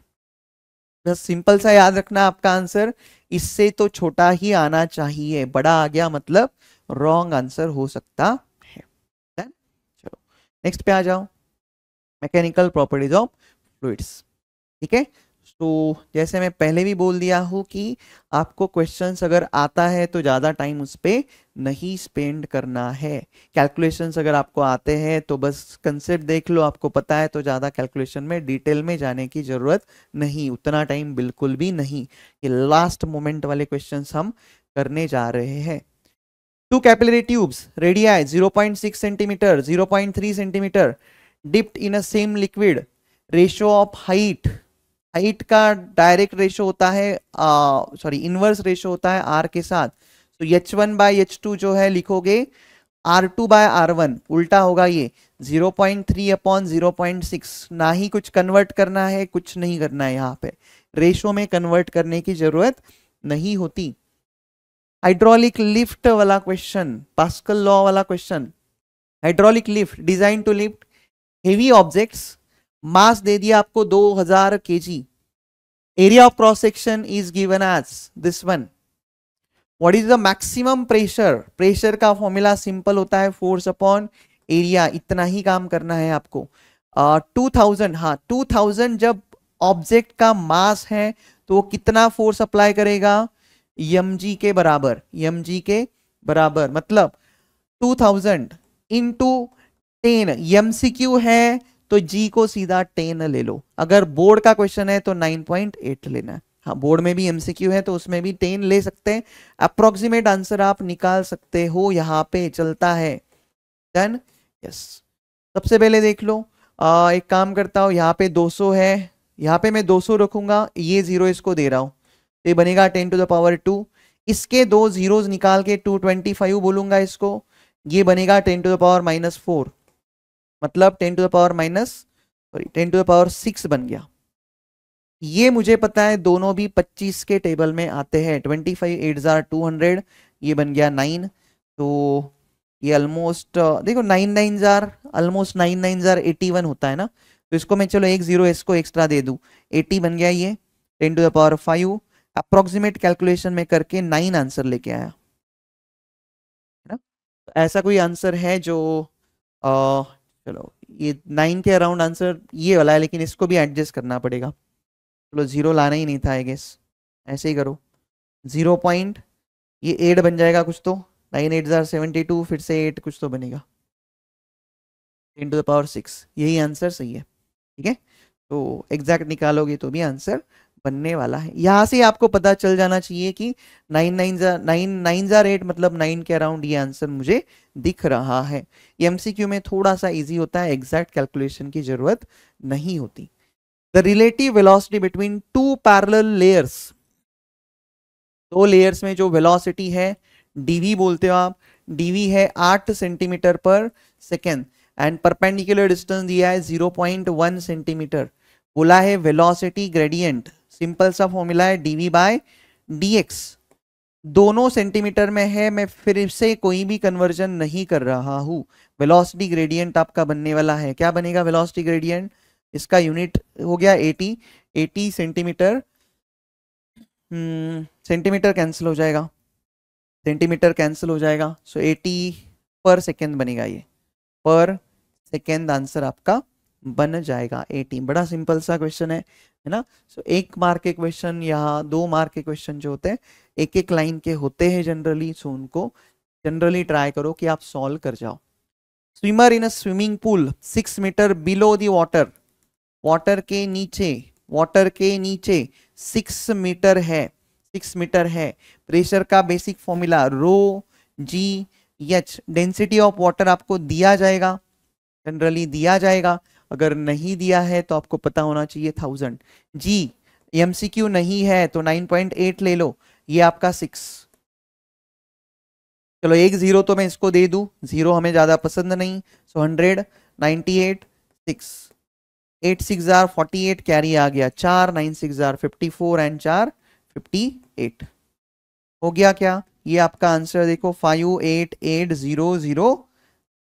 बस सिंपल सा याद रखना आपका आंसर इससे तो छोटा ही आना चाहिए, बड़ा आ गया मतलब रॉन्ग आंसर हो सकता है। चलो नेक्स्ट पे आ जाओ, मैकेनिकल प्रॉपर्टीज ऑफ फ्लूइड्स। ठीक है, तो जैसे मैं पहले भी बोल दिया हूं कि आपको क्वेश्चंस अगर आता है तो ज़्यादा टाइम उस पर नहीं स्पेंड करना है। कैलकुलेशंस अगर आपको आते हैं तो बस कंसेप्ट देख लो, आपको पता है तो ज़्यादा कैलकुलेशन में डिटेल में जाने की ज़रूरत नहीं, उतना टाइम बिल्कुल भी नहीं। ये लास्ट मोमेंट वाले क्वेश्चंस हम करने जा रहे हैं। Two capillary tubes radii 0.6 centimetre 0.3 centimetre dipped in a same liquid, ratio of height, height का डायरेक्ट रेशो होता है, सॉरी इनवर्स रेशो होता है आर के साथ। तो H1/H2 जो है लिखोगे R2/R1, उल्टा होगा ये 0.3/0.6। ना ही कुछ कन्वर्ट करना है, कुछ नहीं करना है, यहाँ पे रेशो में कन्वर्ट करने की जरूरत नहीं होती। हाइड्रोलिक लिफ्ट वाला क्वेश्चन, पास्कल लॉ वाला question. Hydraulic lift design to lift heavy objects, mass दे दिया आपको 2000 kg, area of cross section is given as this one. What is the maximum pressure? Pressure का फॉर्मूला सिंपल होता है फोर्स अपॉन एरिया, इतना ही काम करना है आपको। 2000, हाँ 2000 जब ऑब्जेक्ट का मास है तो वो कितना फोर्स अप्लाई करेगा? mg के बराबर, mg के बराबर मतलब 2000 इंटू 10। MCQ है तो G को सीधा 10 ले लो, अगर बोर्ड का क्वेश्चन है तो 9.8 लेना है। हाँ बोर्ड में भी MCQ है तो उसमें भी 10 ले सकते हैं। अप्रोक्सीमेट आंसर आप निकाल सकते हो, यहाँ पे चलता है। Done, yes. सबसे पहले देख लो, एक काम करता हूँ, यहाँ पे 200 है, यहाँ पे मैं 200 रखूंगा, ये जीरो इसको दे रहा हूँ, तो ये बनेगा 10⁻²। इसके दो जीरोस निकाल के 225 बोलूंगा इसको, ये बनेगा 10⁻⁻4, मतलब 10⁻6 बन गया। ये मुझे पता है दोनों भी 25 के टेबल में आते हैं। 25 8 200, ये बन गया 9, तो ये ऑलमोस्ट देखो 9 9 ऑलमोस्ट 9 9 81 होता है ना, तो इसको मैं चलो एक जीरो इसको एक्स्ट्रा दे दूं, 80 बन गया ये 10⁻5। अप्रोक्सीमेट कैलकुलेशन में करके 9 आंसर लेके आया है ना। तो ऐसा कोई आंसर है जो चलो ये 9 के अराउंड आंसर ये वाला है, लेकिन इसको भी एडजस्ट करना पड़ेगा। चलो जीरो लाना ही नहीं था आई गेस, ऐसे ही करो 0 पॉइंट, ये 8 बन जाएगा कुछ तो, 9 8 72, फिर से 8 कुछ तो बनेगा 10⁻6, यही आंसर सही है। ठीक है, तो एग्जैक्ट निकालोगे तो भी आंसर बनने वाला है। यहां से आपको पता चल जाना चाहिए कि 9 9 8 मतलब 9 के अराउंड ये आंसर मुझे दिख रहा है। MCQ में थोड़ा सा इजी होता है, एग्जैक्ट कैलकुलेशन की जरूरत नहीं होती। The relative velocity between two parallel layers, दो लेयर्स में जो वेलोसिटी है dv बोलते हो आप, dv है 8 सेंटीमीटर पर सेकेंड, एंड परपेंडिकुलर डिस्टेंस दिया है 0.1 सेंटीमीटर। बोला है वेलोसिटी ग्रेडियंट, सिंपल सा फॉर्मूला है dv/dx। दोनों सेंटीमीटर में है, मैं फिर से कोई भी कन्वर्जन नहीं कर रहा हूं। वेलोसिटी ग्रेडियंट आपका बनने वाला है, क्या बनेगा वेलोसिटी ग्रेडियंट? इसका यूनिट हो गया 80 सेंटीमीटर, सेंटीमीटर कैंसिल हो जाएगा, सेंटीमीटर कैंसिल हो जाएगा, सो 80 पर सेकेंड बनेगा, ये पर सेकेंड आंसर आपका बन जाएगा 80। बड़ा सिंपल सा क्वेश्चन है ना। सो 1 मार्क के क्वेश्चन या 2 मार्क के क्वेश्चन जो होते हैं एक एक लाइन के होते हैं जनरली, सो उनको जनरली ट्राई करो कि आप सॉल्व कर जाओ। Swimmer in a swimming pool 6 metre below the water, water के नीचे 6 मीटर है, 6 मीटर है। प्रेशर का basic formula ρg/h, density of water आपको दिया जाएगा, जनरली दिया जाएगा, अगर नहीं दिया है तो आपको पता होना चाहिए 1000। जी एमसीक्यू नहीं है तो 9.8 ले लो, ये आपका 6। चलो एक जीरो तो मैं इसको दे दूं, जीरो हमें ज्यादा पसंद नहीं। सो 100, 98, 6, 8 6 आर 48, कैरी आ गया 4, 9 6 आर 54 एंड 4 58 हो गया क्या? ये आपका आंसर देखो 58800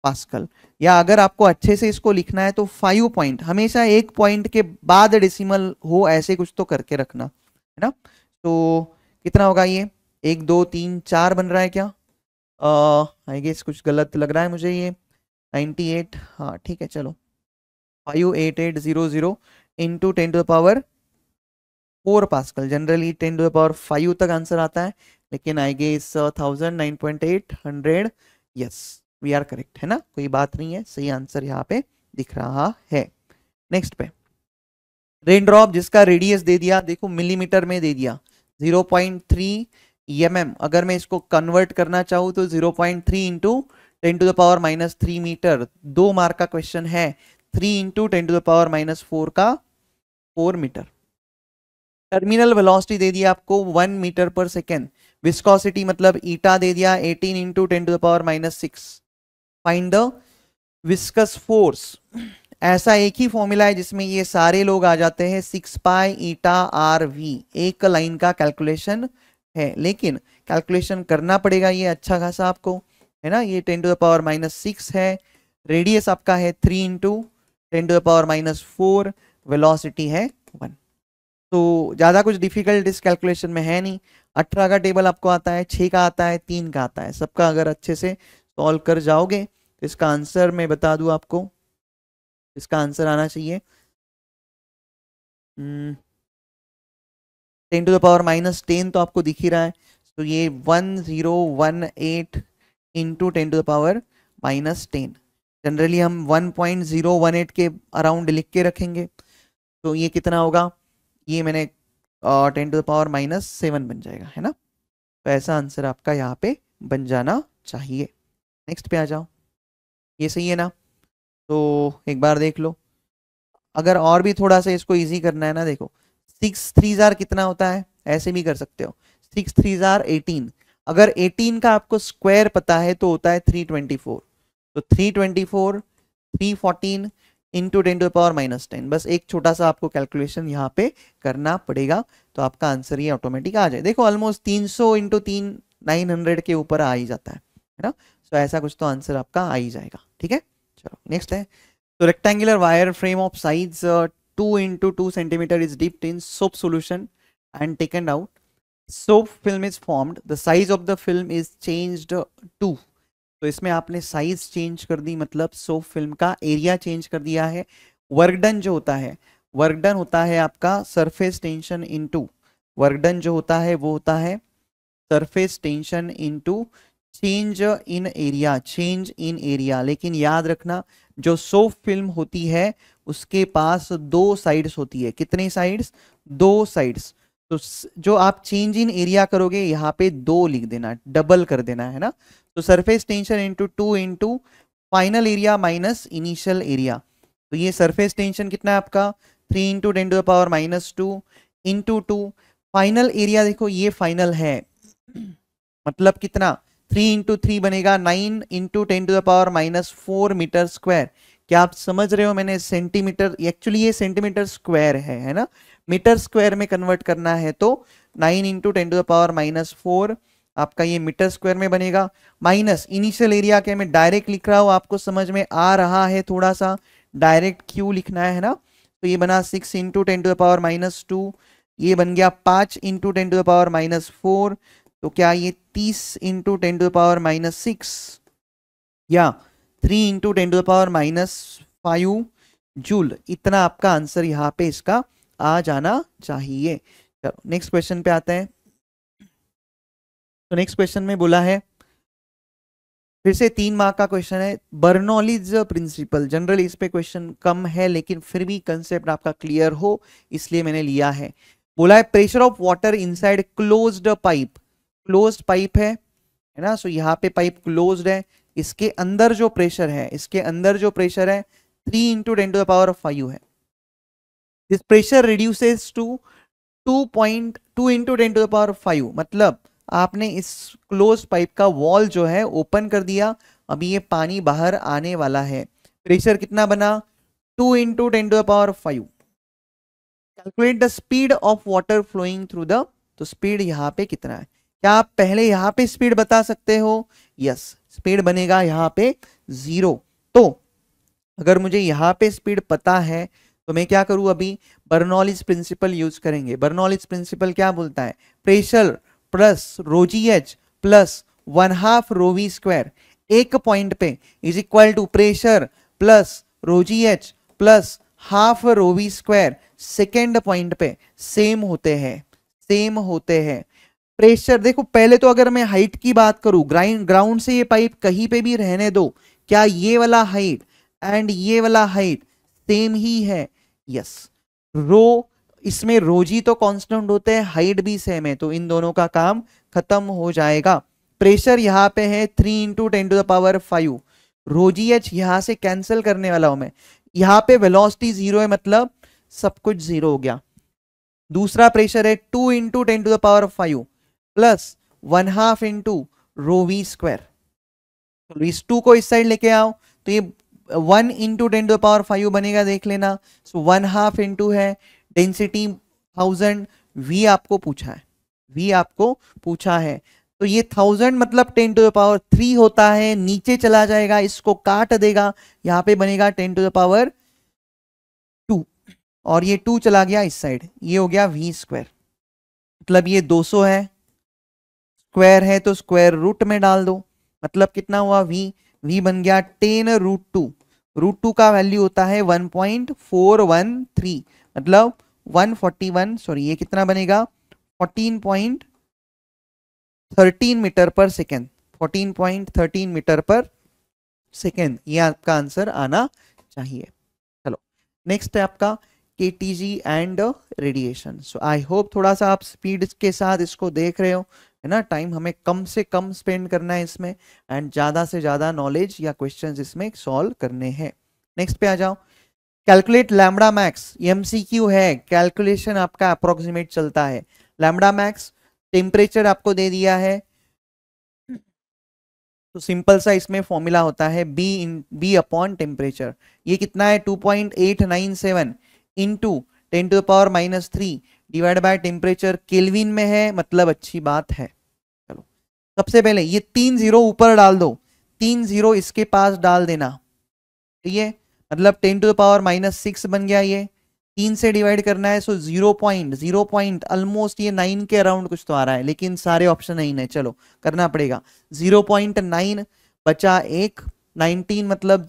पास्कल। या अगर आपको अच्छे से इसको लिखना है तो 5 पॉइंट, हमेशा एक पॉइंट के बाद डेसिमल हो ऐसे कुछ तो करके रखना है ना। तो कितना होगा ये? 1 2 3 4 बन रहा है क्या? आई गेस कुछ गलत लग रहा है मुझे ये। 98, हाँ ठीक है चलो। 58800 इंटू 10⁴ पास्कल। जनरली 10⁵ तक आंसर आता है, लेकिन I guess 1000, 9.8, 100, yes we are correct है ना, कोई बात नहीं है, सही आंसर यहाँ पे दिख रहा है। नेक्स्ट पे रेन ड्रॉप जिसका रेडियस दे दिया, देखो मिलीमीटर में दे दिया 0.3 mm। अगर मैं इसको कन्वर्ट करना चाहूँ तो 0.3 इंटू 10⁻³ मीटर। 2 मार्क का क्वेश्चन है, 3 इंटू 10⁻⁴ का 4 मीटर। टर्मिनल वेलोसिटी दे दिया आपको 1 मीटर पर सेकेंड। विस्कोसिटी मतलब ईटा दे दिया 18 into 10⁻⁶। Find the viscous force. ऐसा एक ही फॉर्मूला है जिसमें ये सारे लोग आ जाते हैं, 6 पाई ईटा आर वी। एक लाइन का कैलकुलेशन है, लेकिन कैलकुलेशन करना पड़ेगा ये अच्छा खासा आपको, है ना। ये 10⁻⁶ है, रेडियस आपका है 3 इंटू 10⁻⁴, वेलोसिटी है 1। तो ज्यादा कुछ डिफिकल्ट इस कैलकुलेशन में है नहीं। 18 का टेबल आपको आता है, 6 का आता है, 3 का आता है। सबका अगर अच्छे से सॉल्व कर जाओगे तो इसका आंसर मैं बता दूं आपको, इसका आंसर आना चाहिए 10⁻10 तो आपको दिख ही रहा है। तो ये 1018 इंटू 10⁻10। जनरली हम 1.018 के अराउंड लिख के रखेंगे। तो ये कितना होगा? ये मैंने 10⁻7 बन जाएगा, है ना। तो ऐसा आंसर आपका यहाँ पे बन जाना चाहिए। नेक्स्ट पे आ जाओ, ये सही है ना। तो एक बार देख लो, अगर और भी थोड़ा सा इसको इजी करना है ना, देखो 6 3 कितना होता है, ऐसे भी कर सकते हो। 6 3 18। अगर 18 का आपको स्क्वायर पता है तो होता है 324। तो 324 314 इंटू 10⁻10। बस एक छोटा सा आपको कैलकुलेशन यहाँ पे करना पड़ेगा, तो आपका आंसर ये ऑटोमेटिक आ जाए। देखो ऑलमोस्ट 300 इंटू 3 900 के ऊपर आ ही जाता है ना। तो ऐसा कुछ तो आंसर आपका आ ही जाएगा, ठीक है। चलो नेक्स्ट है, तो rectangular wire frame of size 2 into 2 centimeter is dipped in soap solution and taken out. Soap film is formed. The size of the film is changed to. तो इसमें आपने साइज चेंज कर दी, मतलब सोप फिल्म का एरिया चेंज कर दिया है। वर्क डन जो होता है, वर्क डन होता है आपका surface tension into, work done जो होता है वो होता है surface tension into change in area, change in area. लेकिन याद रखना जो सोप फिल्म होती है उसके पास 2 साइड्स होती है। कितने साइड्स? 2 साइड्स। तो जो आप चेंज इन एरिया करोगे यहाँ पे 2 लिख देना, डबल कर देना, है ना। तो surface tension into 2 into final area minus initial area. तो ये सरफेस टेंशन कितना है आपका 3 इंटू 10⁻² इंटू 2 फाइनल एरिया। देखो ये फाइनल है, मतलब कितना 3 इंटू 3 बनेगा 9 इंटू 10⁻⁴ मीटर स्क्वायर। क्या आप समझ रहे हो? मैंने सेंटीमीटर, एक्चुअली ये सेंटीमीटर स्क्वायर है ना। मीटर स्क्वायर में कन्वर्ट करना है तो 9 इंटू 10⁻⁴ आपका ये मीटर स्क्वायर में बनेगा, माइनस इनिशियल एरिया के मैं डायरेक्ट लिख रहा हूँ, आपको समझ में आ रहा है थोड़ा सा, डायरेक्ट क्यों लिखना है ना। तो ये बना 6 इंटू 10⁻², ये बन गया 5 इंटू 10⁻⁴। तो क्या ये 30 इंटू 10⁻�6 या 3 इंटू 10⁻⁵ जूल। इतना आपका आंसर यहाँ पे इसका आ जाना चाहिए। चलो नेक्स्ट क्वेश्चन पे आते हैं। तो नेक्स्ट क्वेश्चन में बोला है, फिर से 3 मार्क का क्वेश्चन है, बर्नौलीज प्रिंसिपल। जनरली इस पे क्वेश्चन कम है, लेकिन फिर भी कंसेप्ट आपका क्लियर हो इसलिए मैंने लिया है। बोला है pressure of water inside closed pipe. Closed pipe है ना। सो यहाँ पे पाइप क्लोज्ड है, इसके अंदर जो प्रेशर है, इसके अंदर जो प्रेशर है 3 इंटू 10⁵ है। This pressure reduces to 2.2 into 10⁵, मतलब आपने इस क्लोज पाइप का वॉल जो है ओपन कर दिया, अभी ये पानी बाहर आने वाला है। प्रेशर कितना बना? 2 into 10⁵। Calculate the speed of water flowing through the, तो स्पीड यहाँ पे कितना है? क्या आप पहले यहाँ पे स्पीड बता सकते हो? यस, स्पीड बनेगा यहाँ पे 0। तो अगर मुझे यहाँ पे स्पीड पता है तो मैं क्या करूं, अभी बर्नौलीज प्रिंसिपल यूज करेंगे। बर्नौलीज प्रिंसिपल क्या बोलता है? Pressure plus ρgh plus 1/2 ρv², एक पॉइंट पे is equal to pressure plus ρgh plus 1/2 ρv², second point पे सेम होते हैं, सेम होते हैं। प्रेशर देखो, पहले तो अगर मैं हाइट की बात करूं, ग्राउंड से ये पाइप कहीं पे भी रहने दो, क्या ये वाला हाइट एंड ये वाला हाइट सेम ही है? यस। रो, इसमें रोजी तो कांस्टेंट होते हैं, हाइट भी सेम है, तो इन दोनों का काम खत्म हो जाएगा। प्रेशर यहाँ पे है 3 इंटू 10⁵, रोजी एच यहां से कैंसिल करने वाला हूं मैं, यहाँ पे वेलोसिटी 0 है, मतलब सब कुछ 0 हो गया। दूसरा प्रेशर है 2 इंटू 10⁵ प्लस 1/2 इंटू ρv²। तो इस 2 को इस साइड लेके आओ तो ये 1 इंटू 10⁵ बनेगा, देख लेना। सो 1/2 इंटू है डेंसिटी 1000, v आपको पूछा है, v आपको पूछा है, तो ये 1000 मतलब 10⁻³ होता है, नीचे चला जाएगा, इसको काट देगा, यहाँ पे बनेगा 10⁻², और ये 2 चला गया इस साइड, ये हो गया v², मतलब ये 200 है, स्क्वायर है तो स्क्वायर रूट में डाल दो, मतलब कितना हुआ v बन गया 10√2। √2 का वैल्यू होता है 1.413, मतलब 141, सॉरी ये कितना बनेगा 14.13 metre per second, 14.13 metre per second, ये आपका आंसर आना चाहिए। चलो नेक्स्ट है आपका KTG and radiation. So I hope थोड़ा सा आप स्पीड के साथ इसको देख रहे हो, है ना। टाइम हमें कम से कम स्पेंड करना है इसमें, एंड ज्यादा से ज्यादा नॉलेज या क्वेश्चंस इसमें सॉल्व करने हैं। नेक्स्ट पे आ जाओ, कैलकुलेट लैम्बडा मैक्स, एमसीक्यू है, कैलकुलेशन आपका अप्रोक्सीमेट चलता है। लैम्बडा मैक्स टेम्परेचर आपको दे दिया है, तो सिंपल सा इसमें फॉर्मूला होता है बी अपॉन टेम्परेचर। ये कितना है 2.897 into 10⁻³ divide by temperature, kelvin में है, मतलब अच्छी बात है। चलो सबसे पहले ये 3 0 ऊपर डाल दो, 3 0 इसके पास डाल देना, ठीक है, मतलब 10⁻⁻6 बन गया, ये 3 से डिवाइड करना है, सो 0 ऑलमोस्ट ये 9 के अराउंड कुछ तो आ रहा है, लेकिन सारे ऑप्शन नहीं है, चलो करना पड़ेगा। 0.9 बचा 1, 19 मतलब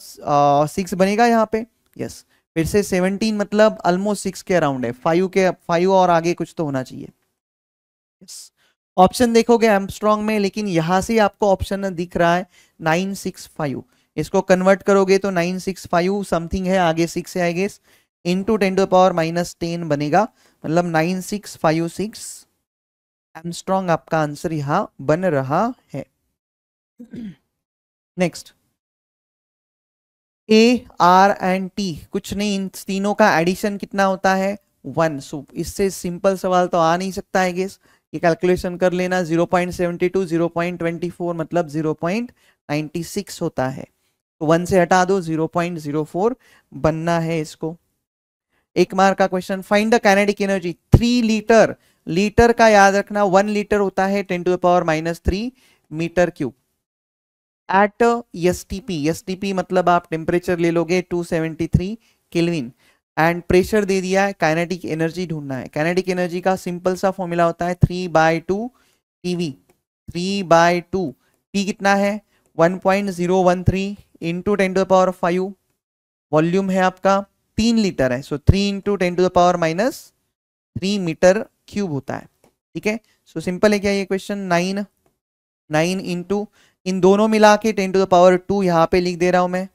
6 बनेगा यहाँ पे, यस। फिर से 17 मतलब ऑलमोस्ट 6 के अराउंड है, 5 और आगे कुछ तो होना चाहिए, यस। ऑप्शन देखोगे एमस्ट्रॉन्ग में, लेकिन यहां से आपको ऑप्शन दिख रहा है 965, इसको कन्वर्ट करोगे तो 965 समथिंग है, आगे 6 है आई गेस, इंटू 10⁻−10 बनेगा, मतलब 9656 एमस्ट्रॉन्ग आपका आंसर यहां बन रहा है। Next A R and T, कुछ नहीं, इन तीनों का एडिशन कितना होता है 1। सो इससे सिंपल सवाल तो आ नहीं सकता है गेस, ये कैलकुलेशन कर लेना, 0.72 0.24 मतलब 0.96 होता है, तो 1 से हटा दो, 0.04 बनना है इसको। एक मार्क का question, find the kinetic energy 3 litre, litre का याद रखना 1 लीटर होता है 10⁻³ metre cube at STP, STP मतलब आप टेम्परेचर ले लोगे 273 केल्विन, एंड प्रेशर दे दिया है, काइनेटिक एनर्जी ढूंढना है। काइनेटिक एनर्जी का सिंपल सा फॉर्मूला होता है 3/2 पीवी, 3/2, पी कितना है 1.013 इंटू 10⁻⁵, वॉल्यूम है आपका 3 लीटर है, सो 3 इंटू 10⁻³ मीटर क्यूब होता है, ठीक है। सो सिंपल है क्या ये क्वेश्चन, 9 इंटू, इन दोनों मिला के 10⁻² यहाँ पे लिख दे रहा हूं मैं,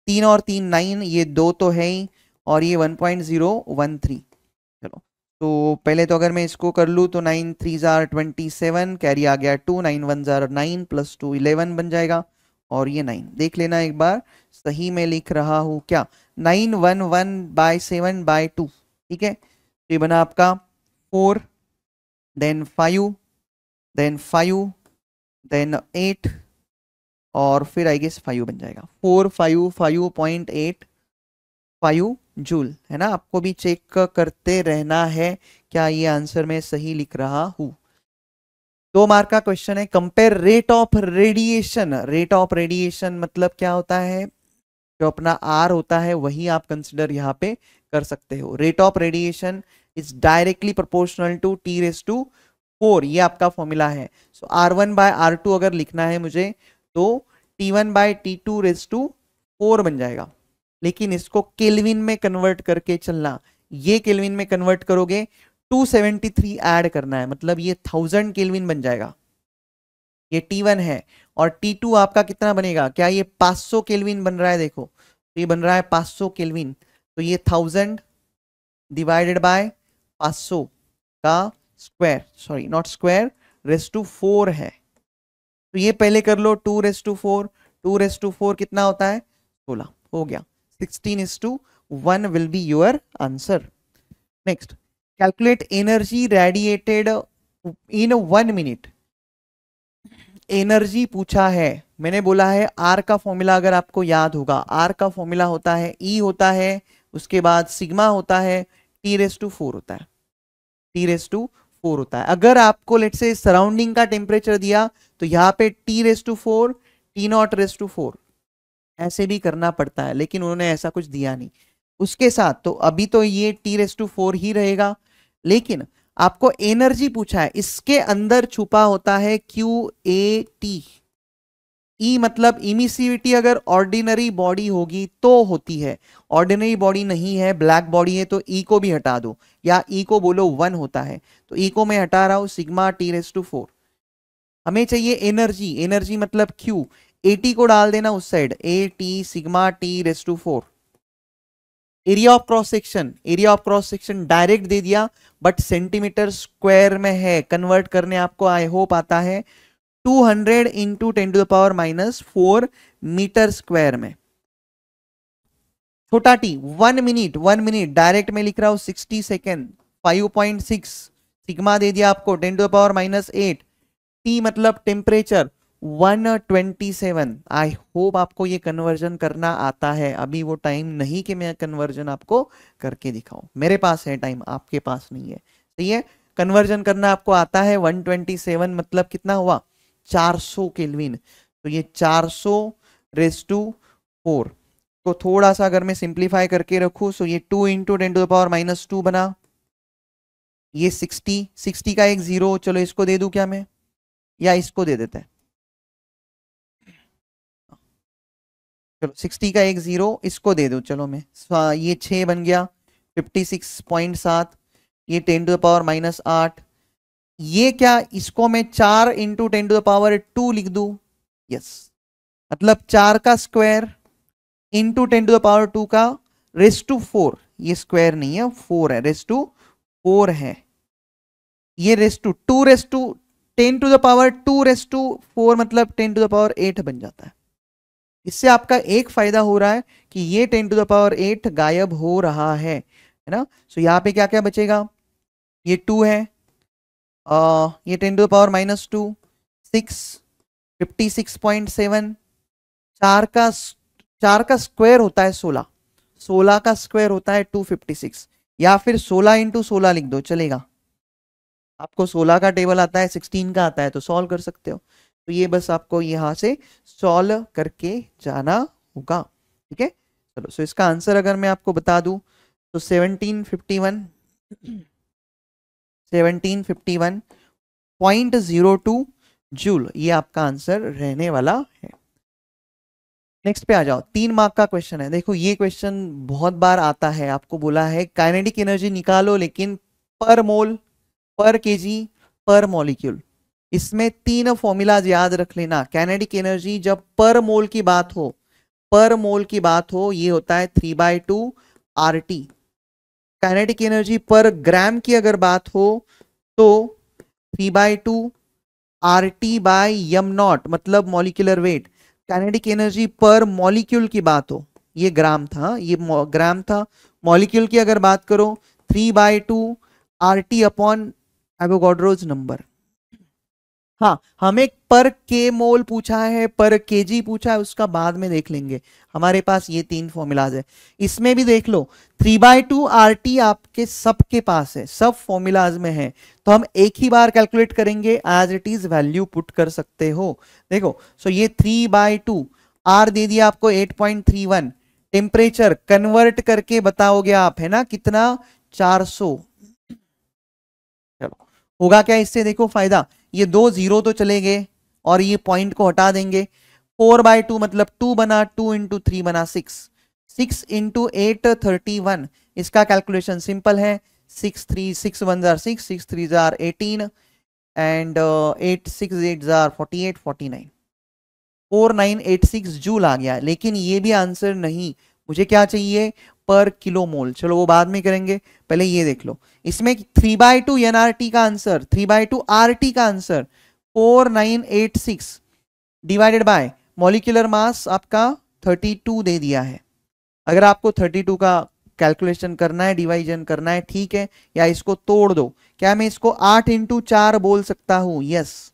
3 और 3 9, ये 2 तो है ही, और ये 1.013। चलो तो पहले तो अगर मैं इसको कर लूँ तो 9 3 27, कैरी आ गया 2, 9 1 9 प्लस 2 11 बन जाएगा, और ये 9 देख लेना एक बार, सही में लिख रहा हूं क्या? 9 1 1/7/2, ठीक है। तो ये बना आपका 4, देन 5, देन 5, देन 8, और फिर आई गेस 5 बन जाएगा। 4 5 5.8 5 जूल, है ना। आपको भी चेक करते रहना है क्या ये आंसर मैं सही लिख रहा हूं। 2 मार्क का क्वेश्चन है, compare rate of radiation. Rate of radiation मतलब क्या होता है? जो अपना आर होता है वही आप कंसिडर यहाँ पे कर सकते हो। Rate of radiation is directly proportional to T⁴, ये आपका फॉर्मूला है। सो R1/R2 अगर लिखना है मुझे तो T1/T2⁴ बन जाएगा। लेकिन इसको केल्विन में कन्वर्ट करके चलना, ये केल्विन में कन्वर्ट करोगे 273 ऐड करना है, मतलब ये 1000 केल्विन बन जाएगा। ये T1 है और T2 आपका कितना बनेगा? क्या ये 500 केल्विन बन रहा है? देखो तो ये बन रहा है 500 केल्विन, तो ये 1000 डिवाइडेड बाय 500 का स्क्वायर, सॉरी नॉट स्क्वायर, ⁴ है। तो ये पहले कर लो 2⁴, 2⁴ कितना होता है? 16 हो गया। 16:1 will be your answer. Next, calculate energy radiated in 1 minute. Energy पूछा है, मैंने बोला है आर का फॉर्मूला अगर आपको याद होगा, आर का फॉर्मूला होता है ई होता है, उसके बाद सिग्मा होता है, T⁴ होता है, T⁴ होता है। अगर आपको लेट से सराउंडिंग का टेम्परेचर दिया तो यहाँ पे T⁴, T⁴ ऐसे भी करना पड़ता है, लेकिन उन्होंने ऐसा कुछ दिया नहीं उसके साथ, तो अभी तो ये T⁴ ही रहेगा। लेकिन आपको एनर्जी पूछा है, इसके अंदर छुपा होता है QAT। ई मतलब इमिसिविटी अगर ऑर्डिनरी बॉडी होगी तो होती है, ऑर्डिनरी बॉडी नहीं है, ब्लैक बॉडी है, तो ई को भी हटा दो, या ई को बोलो 1 होता है, तो ई को मैं हटा रहा हूं, सिग्मा T⁴। हमें चाहिए एनर्जी, एनर्जी मतलब Q, AT को डाल देना उस side, AT sigma T⁴। Area of cross section, area of cross section direct दे दिया, बट सेंटीमीटर स्क्वायर में है, कन्वर्ट करने आपको आई होप आता है। 200 इंटू 10⁻⁻⁴ मीटर स्क्वायर में। छोटा टी 1 मिनट, 1 मिनट डायरेक्ट में लिख रहा हूं 60 सेकेंड, 5.6 सिग्मा दे दिया आपको 10⁻⁸। टी मतलब टेम्परेचर 127। आई होप आपको ये कन्वर्जन करना आता है। अभी वो टाइम नहीं कि मैं कन्वर्जन आपको करके दिखाऊं, मेरे पास है टाइम, आपके पास नहीं है, सही है। कन्वर्जन करना आपको आता है। 127 मतलब कितना हुआ? 400 केल्विन। तो ये 400⁴ तो थोड़ा सा अगर मैं सिंप्लीफाई करके रखूं, सो ये 2 इंटू 10⁻⁻2 बना, ये 60 का एक 0, चलो इसको दे दूं क्या मैं, या इसको दे देते हैं, चलो 60 का एक 0 इसको दे दो, चलो मैं, ये 6 बन गया, 56.7, ये 10⁻⁻8, ये क्या, इसको मैं 4 इंटू 10⁻² लिख दूं, यस, मतलब 4 का स्क्वायर इंटू 10⁻² का ⁴, ये स्क्वायर नहीं है 4 है, ⁴ है, ये ⁴ 10⁻²⁴ मतलब 10⁸ बन जाता है। इससे आपका एक फायदा हो रहा है कि ये 10⁸ गायब हो रहा है ना। सो यहाँ पे क्या क्या बचेगा, ये 2 है, ये 10⁻⁻2, 6, 56.7, 4 का स्क्वायर होता है 16, 16 का स्क्वायर होता है 256, या फिर 16 इंटू 16 लिख दो चलेगा, आपको 16 का टेबल आता है, 16 का आता है, तो सॉल्व कर सकते हो। तो ये बस आपको यहां से सॉल्व करके जाना होगा, ठीक है। चलो, सो इसका आंसर अगर मैं आपको बता दूं तो 1751.02 जूल, ये आपका आंसर रहने वाला है। नेक्स्ट पे आ जाओ, 3 मार्क का क्वेश्चन है। देखो ये क्वेश्चन बहुत बार आता है, आपको बोला है काइनेटिक एनर्जी निकालो, लेकिन पर मोल, पर केजी, पर मॉलिक्यूल, इसमें 3 फॉर्मूलाज याद रख लेना। काइनेटिक एनर्जी जब पर मोल की बात हो, पर मोल की बात हो, ये होता है 3/2 RT। काइनेटिक एनर्जी पर ग्राम की अगर बात हो तो 3/2 RT/m0, मतलब मॉलिक्यूलर वेट। काइनेटिक एनर्जी पर मॉलिक्यूल की बात हो, ये ग्राम था, ये ग्राम था। मॉलिक्यूल की अगर बात करो 3/2 RT अपॉन एवोगाड्रोज नंबर। हाँ, हमें पर के मोल पूछा है, पर केजी पूछा है, उसका बाद में देख लेंगे। हमारे पास ये 3 फॉर्मूलाज है। इसमें भी देख लो 3/2 RT आपके सबके पास है, सब फॉर्मूलाज में है, तो हम एक ही बार कैलकुलेट करेंगे, as it is value put कर सकते हो। देखो, सो ये 3/2 R दे दिया आपको 8.31, टेम्परेचर कन्वर्ट करके बताओगे आप, है ना, कितना, 400। चलो, होगा क्या इससे, देखो फायदा, ये 2 0 तो चले गए और ये पॉइंट को हटा देंगे। 4/2 मतलब 2 बना, 2 इंटू 3 बना 6, 6 इंटू 8 31। इसका कैलकुलेशन सिंपल है, 6 1 6, 6 3 18 एंड 8 6 8 48 49, 4986 जूल आ गया। लेकिन ये भी आंसर नहीं, मुझे क्या चाहिए, पर किलो मोल। चलो वो बाद में करेंगे, पहले ये देख लो। इसमें 3/2 NRT का आंसर, 3/2 RT का answer 4986 divided by molecular mass आपका 32 दे दिया है। अगर आपको 32 का कैलकुलेशन करना है, डिवाइजन करना है, ठीक है, या इसको तोड़ दो। क्या मैं इसको 8 इंटू 4 बोल सकता हूं? यस,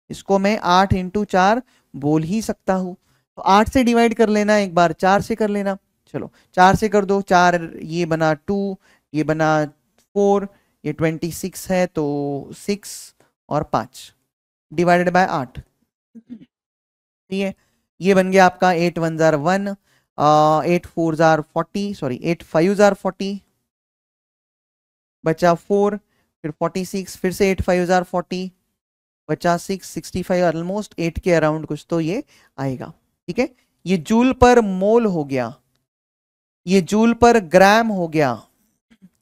इसको मैं 8 इंटू 4 बोल ही सकता हूं। तो 8 से डिवाइड कर लेना, एक बार 4 से कर लेना। चलो 4 से कर दो, 4 ये बना 2, ये बना 4, ये 26 है, तो 6 और 5 डिवाइडेड बाय 8, ठीक है। ये बन गया आपका 8 1 1, 8 4 40, सॉरी 8 5 40, बचा 4, फिर 46, फिर से 8 5 40, बचा 6, 65, ऑलमोस्ट 8 के अराउंड कुछ तो ये आएगा, ठीक है। ये जूल पर मोल हो गया, ये जूल पर ग्राम हो गया।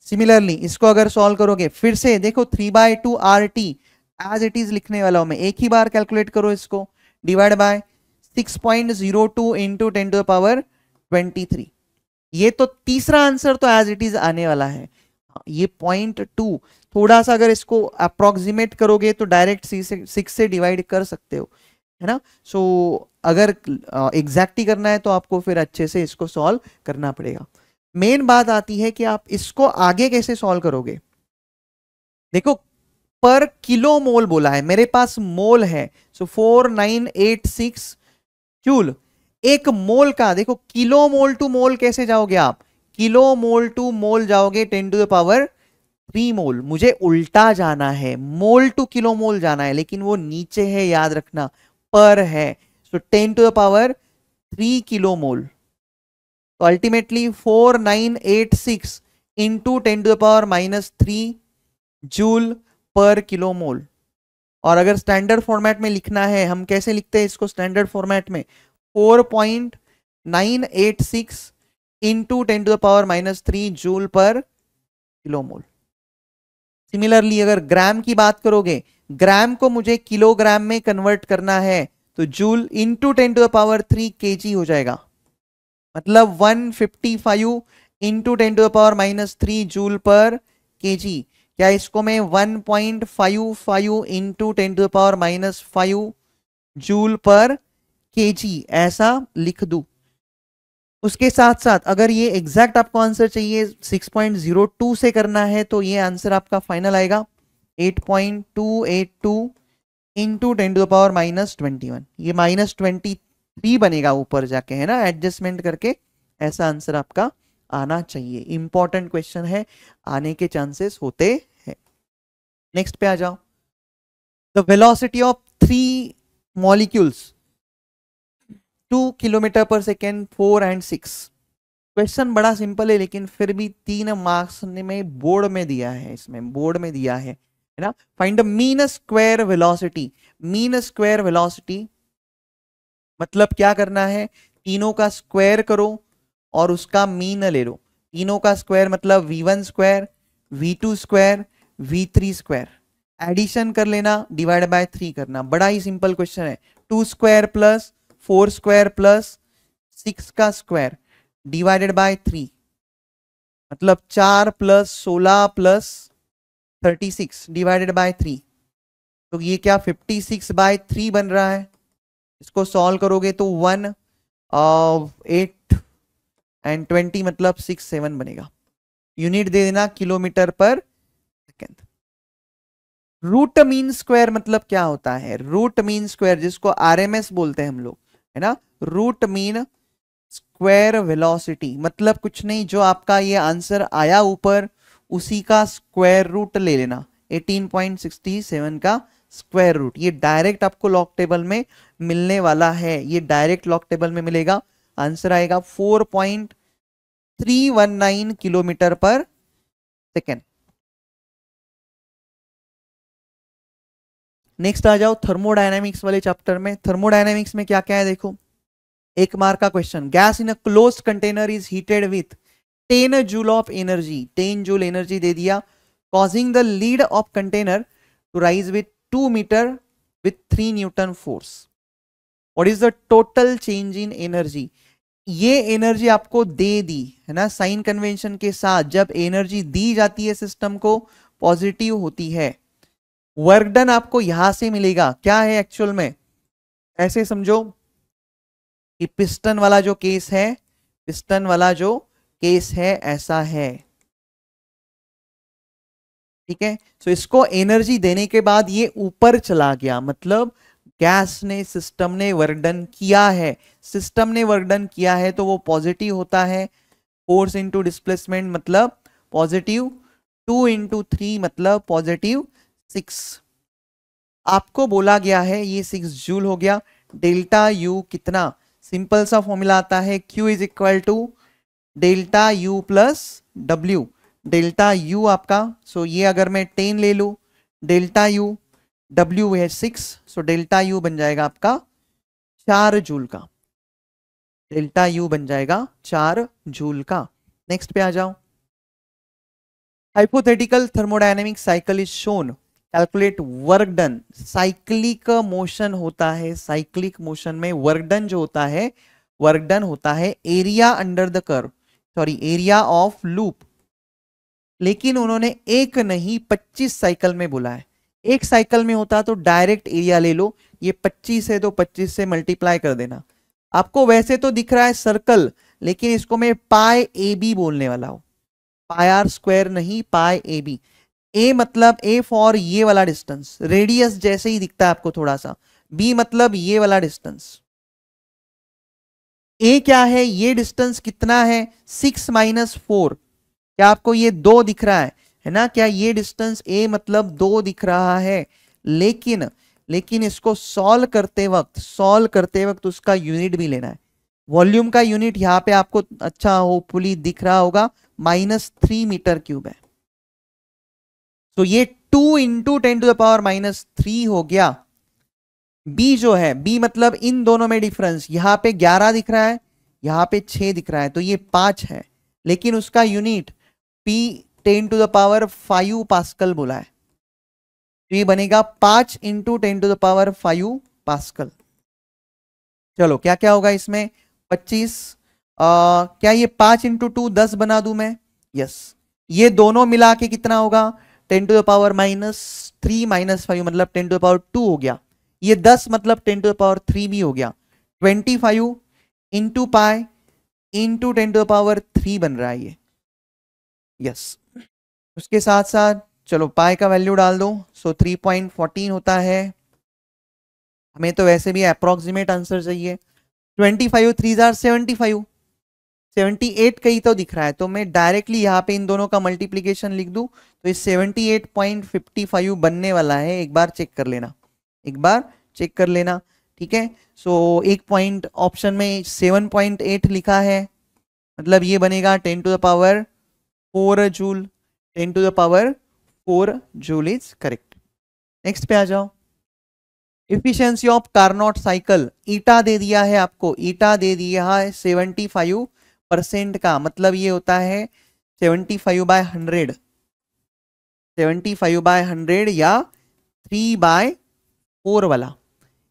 सिमिलरली इसको अगर सॉल्व करोगे, फिर से देखो 3/2 RT एज इट इज लिखने वाला हूं मैं, एक ही बार कैलकुलेट करो इसको, डिवाइड बाय 6.02 इंटू 10⁻23। ये तो तीसरा आंसर तो एज इट इज आने वाला है। ये 0.2, थोड़ा सा अगर इसको अप्रोक्सीमेट करोगे तो डायरेक्ट 6 से डिवाइड कर सकते हो, है ना। सो अगर एग्जैक्ट करना है तो आपको फिर अच्छे से इसको सॉल्व करना पड़ेगा। मेन बात आती है कि आप इसको आगे कैसे सॉल्व करोगे। देखो, पर किलो मोल बोला है, मेरे पास मोल है, सो 4986 जूल। एक मोल का देखो, किलो मोल टू मोल कैसे जाओगे आप, किलो मोल टू मोल जाओगे 10⁻3 मोल। मुझे उल्टा जाना है, मोल टू किलो मोल जाना है, लेकिन वो नीचे है, याद रखना, पर है। सो 10⁻3 किलो मोल, तो अल्टीमेटली 4986 इंटू 10⁻³ जूल पर किलो मोल। और अगर स्टैंडर्ड फॉर्मेट में लिखना है, हम कैसे लिखते हैं इसको स्टैंडर्ड फॉर्मेट में, 4.986 इंटू 10⁻³ जूल पर किलो मोल। सिमिलरली अगर ग्राम की बात करोगे, ग्राम को मुझे किलोग्राम में कन्वर्ट करना है, तो जूल इंटू 10⁻³ kg हो जाएगा, मतलब 155 इंटू 10⁻³ जूल पर kg। क्या इसको मैं 1.55 इंटू 10⁻⁵ जूल पर kg ऐसा लिख दूं। उसके साथ साथ अगर ये एग्जैक्ट आपको आंसर चाहिए 6.02 से करना है, तो ये आंसर आपका फाइनल आएगा 8.282 इंटू 10⁻⁻21। ये -23 बनेगा ऊपर जाके, है ना, एडजस्टमेंट करके, ऐसा आंसर आपका आना चाहिए। इंपॉर्टेंट क्वेश्चन है, आने के चांसेस होते हैं। नेक्स्ट पे आ जाओ। The velocity of 3 molecules 2 kilometre पर सेकेंड, 4 एंड 6। क्वेश्चन बड़ा सिंपल है, लेकिन फिर भी 3 मार्क्स में बोर्ड में दिया है, इसमें बोर्ड में दिया है ना। Find the mean square velocity. Mean square velocity मतलब क्या करना है, तीनों का स्क्वायर करो और उसका मीन ले लो। तीनों का स्क्वायर मतलब v1 square, v2 square, v3 square, addition कर लेना, डिवाइड बाय 3 करना। बड़ा ही सिंपल क्वेश्चन है। 2 स्क्वायर प्लस 4 स्क्वायर प्लस 6 का स्क्वायर डिवाइडेड बाय 3, मतलब 4 प्लस 16 प्लस 36 डिवाइडेड बाय 3। तो ये क्या 56/3 बन रहा है। इसको सॉल्व करोगे तो 1 8 एंड 20 मतलब 6 7 बनेगा। यूनिट दे देना किलोमीटर पर सेकेंड। रूट मीन स्क्वायर मतलब क्या होता है? रूट मीन स्क्वायर जिसको आरएमएस बोलते हैं हम लोग, है ना। रूट मीन स्क्वायर वेलोसिटी मतलब कुछ नहीं, जो आपका ये आंसर आया ऊपर उसी का स्क्वायर रूट ले लेना। 18.67 का स्क्वायर रूट, ये डायरेक्ट आपको लॉग टेबल में मिलने वाला है, ये डायरेक्ट लॉग टेबल में मिलेगा। आंसर आएगा 4.319 किलोमीटर पर सेकेंड। नेक्स्ट आ जाओ थर्मोडायनामिक्स वाले चैप्टर में। थर्मोडायनामिक्स में क्या क्या है देखो, एक मार्क का question. Gas in a closed container is heated with 10 joule of energy, 10 joule energy दे दिया, causing the lid of container to rise with 2 metre with 3 newton force. What is the total change in energy? ये एनर्जी आपको दे दी है ना, साइन कन्वेंशन के साथ जब एनर्जी दी जाती है सिस्टम को पॉजिटिव होती है। वर्क डन आपको यहां से मिलेगा, क्या है एक्चुअल में, ऐसे समझो कि पिस्टन वाला जो केस है, पिस्टन वाला जो केस है ऐसा है, ठीक है। सो इसको एनर्जी देने के बाद ये ऊपर चला गया, मतलब गैस ने, सिस्टम ने वर्क डन किया है। सिस्टम ने वर्क डन किया है तो वो पॉजिटिव होता है। फोर्स इंटू डिस्प्लेसमेंट मतलब पॉजिटिव, 2 इंटू 3 मतलब पॉजिटिव 6। आपको बोला गया है ये 6 जूल हो गया। डेल्टा यू कितना, सिंपल सा फॉर्मूला आता है, Q is equal to delta U plus W. Delta U आपका, सो ये अगर मैं 10 ले लू, डेल्टा यू, डब्ल्यू है 6, सो डेल्टा यू बन जाएगा आपका 4 जूल का। डेल्टा यू बन जाएगा 4 जूल का। नेक्स्ट पे आ जाओ। Hypothetical thermodynamic cycle is shown, calculate work done. Cyclic motion होता है, साइक्लिक मोशन में वर्क डन जो होता है, वर्क डन होता है area under the curve, sorry area of loop. लेकिन उन्होंने एक नहीं 25 साइकिल में बोला है। एक साइकिल में होता तो डायरेक्ट एरिया ले लो, ये 25 है तो 25 से मल्टीप्लाई कर देना। आपको वैसे तो दिख रहा है सर्कल, लेकिन इसको मैं पाई ए बी बोलने वाला हूं, पाई आर स्क्वायर नहीं, पाई ए बी। ए मतलब ए फॉर ये वाला डिस्टेंस, रेडियस जैसे ही दिखता है आपको थोड़ा सा, बी मतलब ये वाला डिस्टेंस। ए क्या है, ये डिस्टेंस कितना है 6 माइनस 4, क्या आपको ये 2 दिख रहा है ना, क्या ये डिस्टेंस ए मतलब 2 दिख रहा है। लेकिन इसको सॉल्व करते वक्त उसका यूनिट भी लेना है। वॉल्यूम का यूनिट यहाँ पे आपको अच्छा होपफुली दिख रहा होगा, -3 मीटर क्यूब है। तो ये 2 इंटू 10 टू द पावर -3 हो गया। बी जो है, बी मतलब इन दोनों में डिफरेंस, यहां पे 11 दिख रहा है, यहां पे 6 दिख रहा है, तो ये 5 है, लेकिन उसका unit P 10 to the power 5 pascal बोला है, तो ये बनेगा 5 into 10 to the power 5 pascal. चलो क्या क्या होगा इसमें, 25, क्या ये 5 इंटू 2 10 बना दूं मैं, यस। ये दोनों मिला के कितना होगा, 10 टू द पावर -3 -5 मतलब 10 टू द पावर 2 हो गया। ये 10 मतलब 10 टू द पावर 3 भी हो गया। 25 into pi into 10 to the power 3 बन रहा है ये, यस। उसके साथ साथ चलो पाई का वैल्यू डाल दो, सो 3.14 होता है। हमें तो वैसे भी अप्रोक्सीमेट आंसर चाहिए। 25 3 75, 78 कहीं तो दिख रहा है, तो मैं डायरेक्टली यहाँ पे इन दोनों का मल्टीप्लीकेशन लिख दूं तो ये 78.55 बनने वाला है। एक बार चेक कर लेना, एक बार चेक कर लेना, ठीक है। सो एक पॉइंट ऑप्शन में 7.8 लिखा है, मतलब ये बनेगा 10 to the power 4 joule. 10 to the power 4 joule is correct. Next पे आ जाओ। Efficiency of Carnot cycle, eta दे दिया है आपको, ईटा दे दिया है 75% का, मतलब ये होता है 75/100, 75/100 या 3/4 वाला।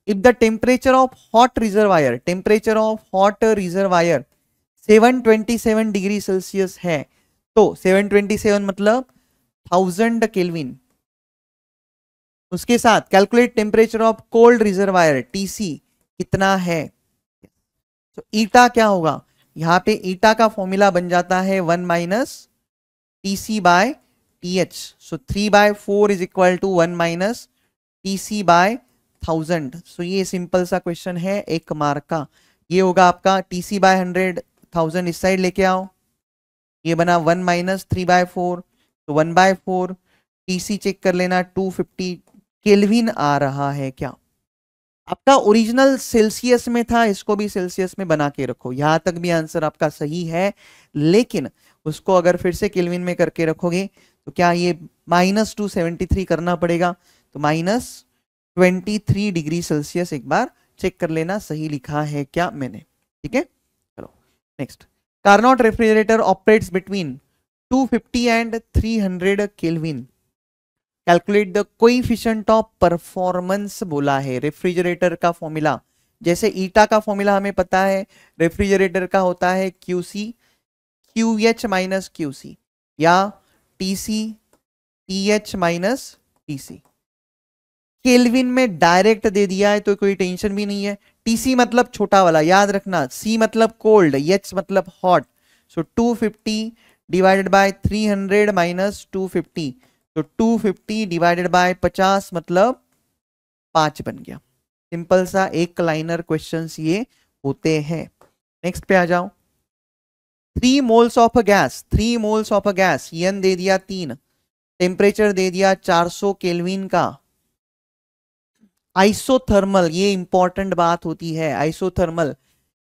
If the temperature of hot reservoir, temperature of hot reservoir 727 degree Celsius है, तो 727 मतलब 1000 केल्विन। उसके साथ calculate temperature of cold reservoir, TC कितना है। तो ईटा क्या होगा, यहाँ पे ईटा का फॉर्मूला बन जाता है 1 minus T C by T H. So 3/4 is equal to 1 minus T C by 1000। So ये सिंपल सा क्वेश्चन है, 1 मार्क का। ये होगा आपका टी सी बाय 100, 1000 इस साइड लेके आओ, ये बना 1 माइनस 3/4, तो 1/4। टी सी चेक कर लेना, 250 केल्विन आ रहा है क्या। आपका ओरिजिनल सेल्सियस में था, इसको भी सेल्सियस में बना के रखो, यहां तक भी आंसर आपका सही है। लेकिन उसको अगर फिर से केल्विन में करके रखोगे तो क्या ये -273 करना पड़ेगा, तो -23 डिग्री सेल्सियस एक बार चेक कर लेना सही लिखा है क्या मैंने। ठीक है, चलो next. Carnot refrigerator operates between 250 and 300 kelvin. Calculate the coefficient of performance बोला है। रेफ्रिजरेटर का फॉर्मूला, जैसे ईटा का फॉर्मूला हमें पता है, रेफ्रिजरेटर का होता है क्यूसी QH माइनस क्यूसी, या TC TH minus TC. Kelvin में डायरेक्ट दे दिया है तो कोई टेंशन भी नहीं है। टीसी मतलब छोटा वाला, याद रखना, सी मतलब कोल्ड, H मतलब hot. So 250 divided by 300 minus 250, तो 250 डिवाइडेड बाय 50 मतलब 5 बन गया। सिंपल सा एक लाइनर क्वेश्चंस ये होते हैं। नेक्स्ट पे आ जाओ। 3 moles of a gas, 3 moles of a gas, n दे दिया 3, टेम्परेचर दे दिया 400 केल्विन का। आइसोथर्मल, ये इंपॉर्टेंट बात होती है, isothermal.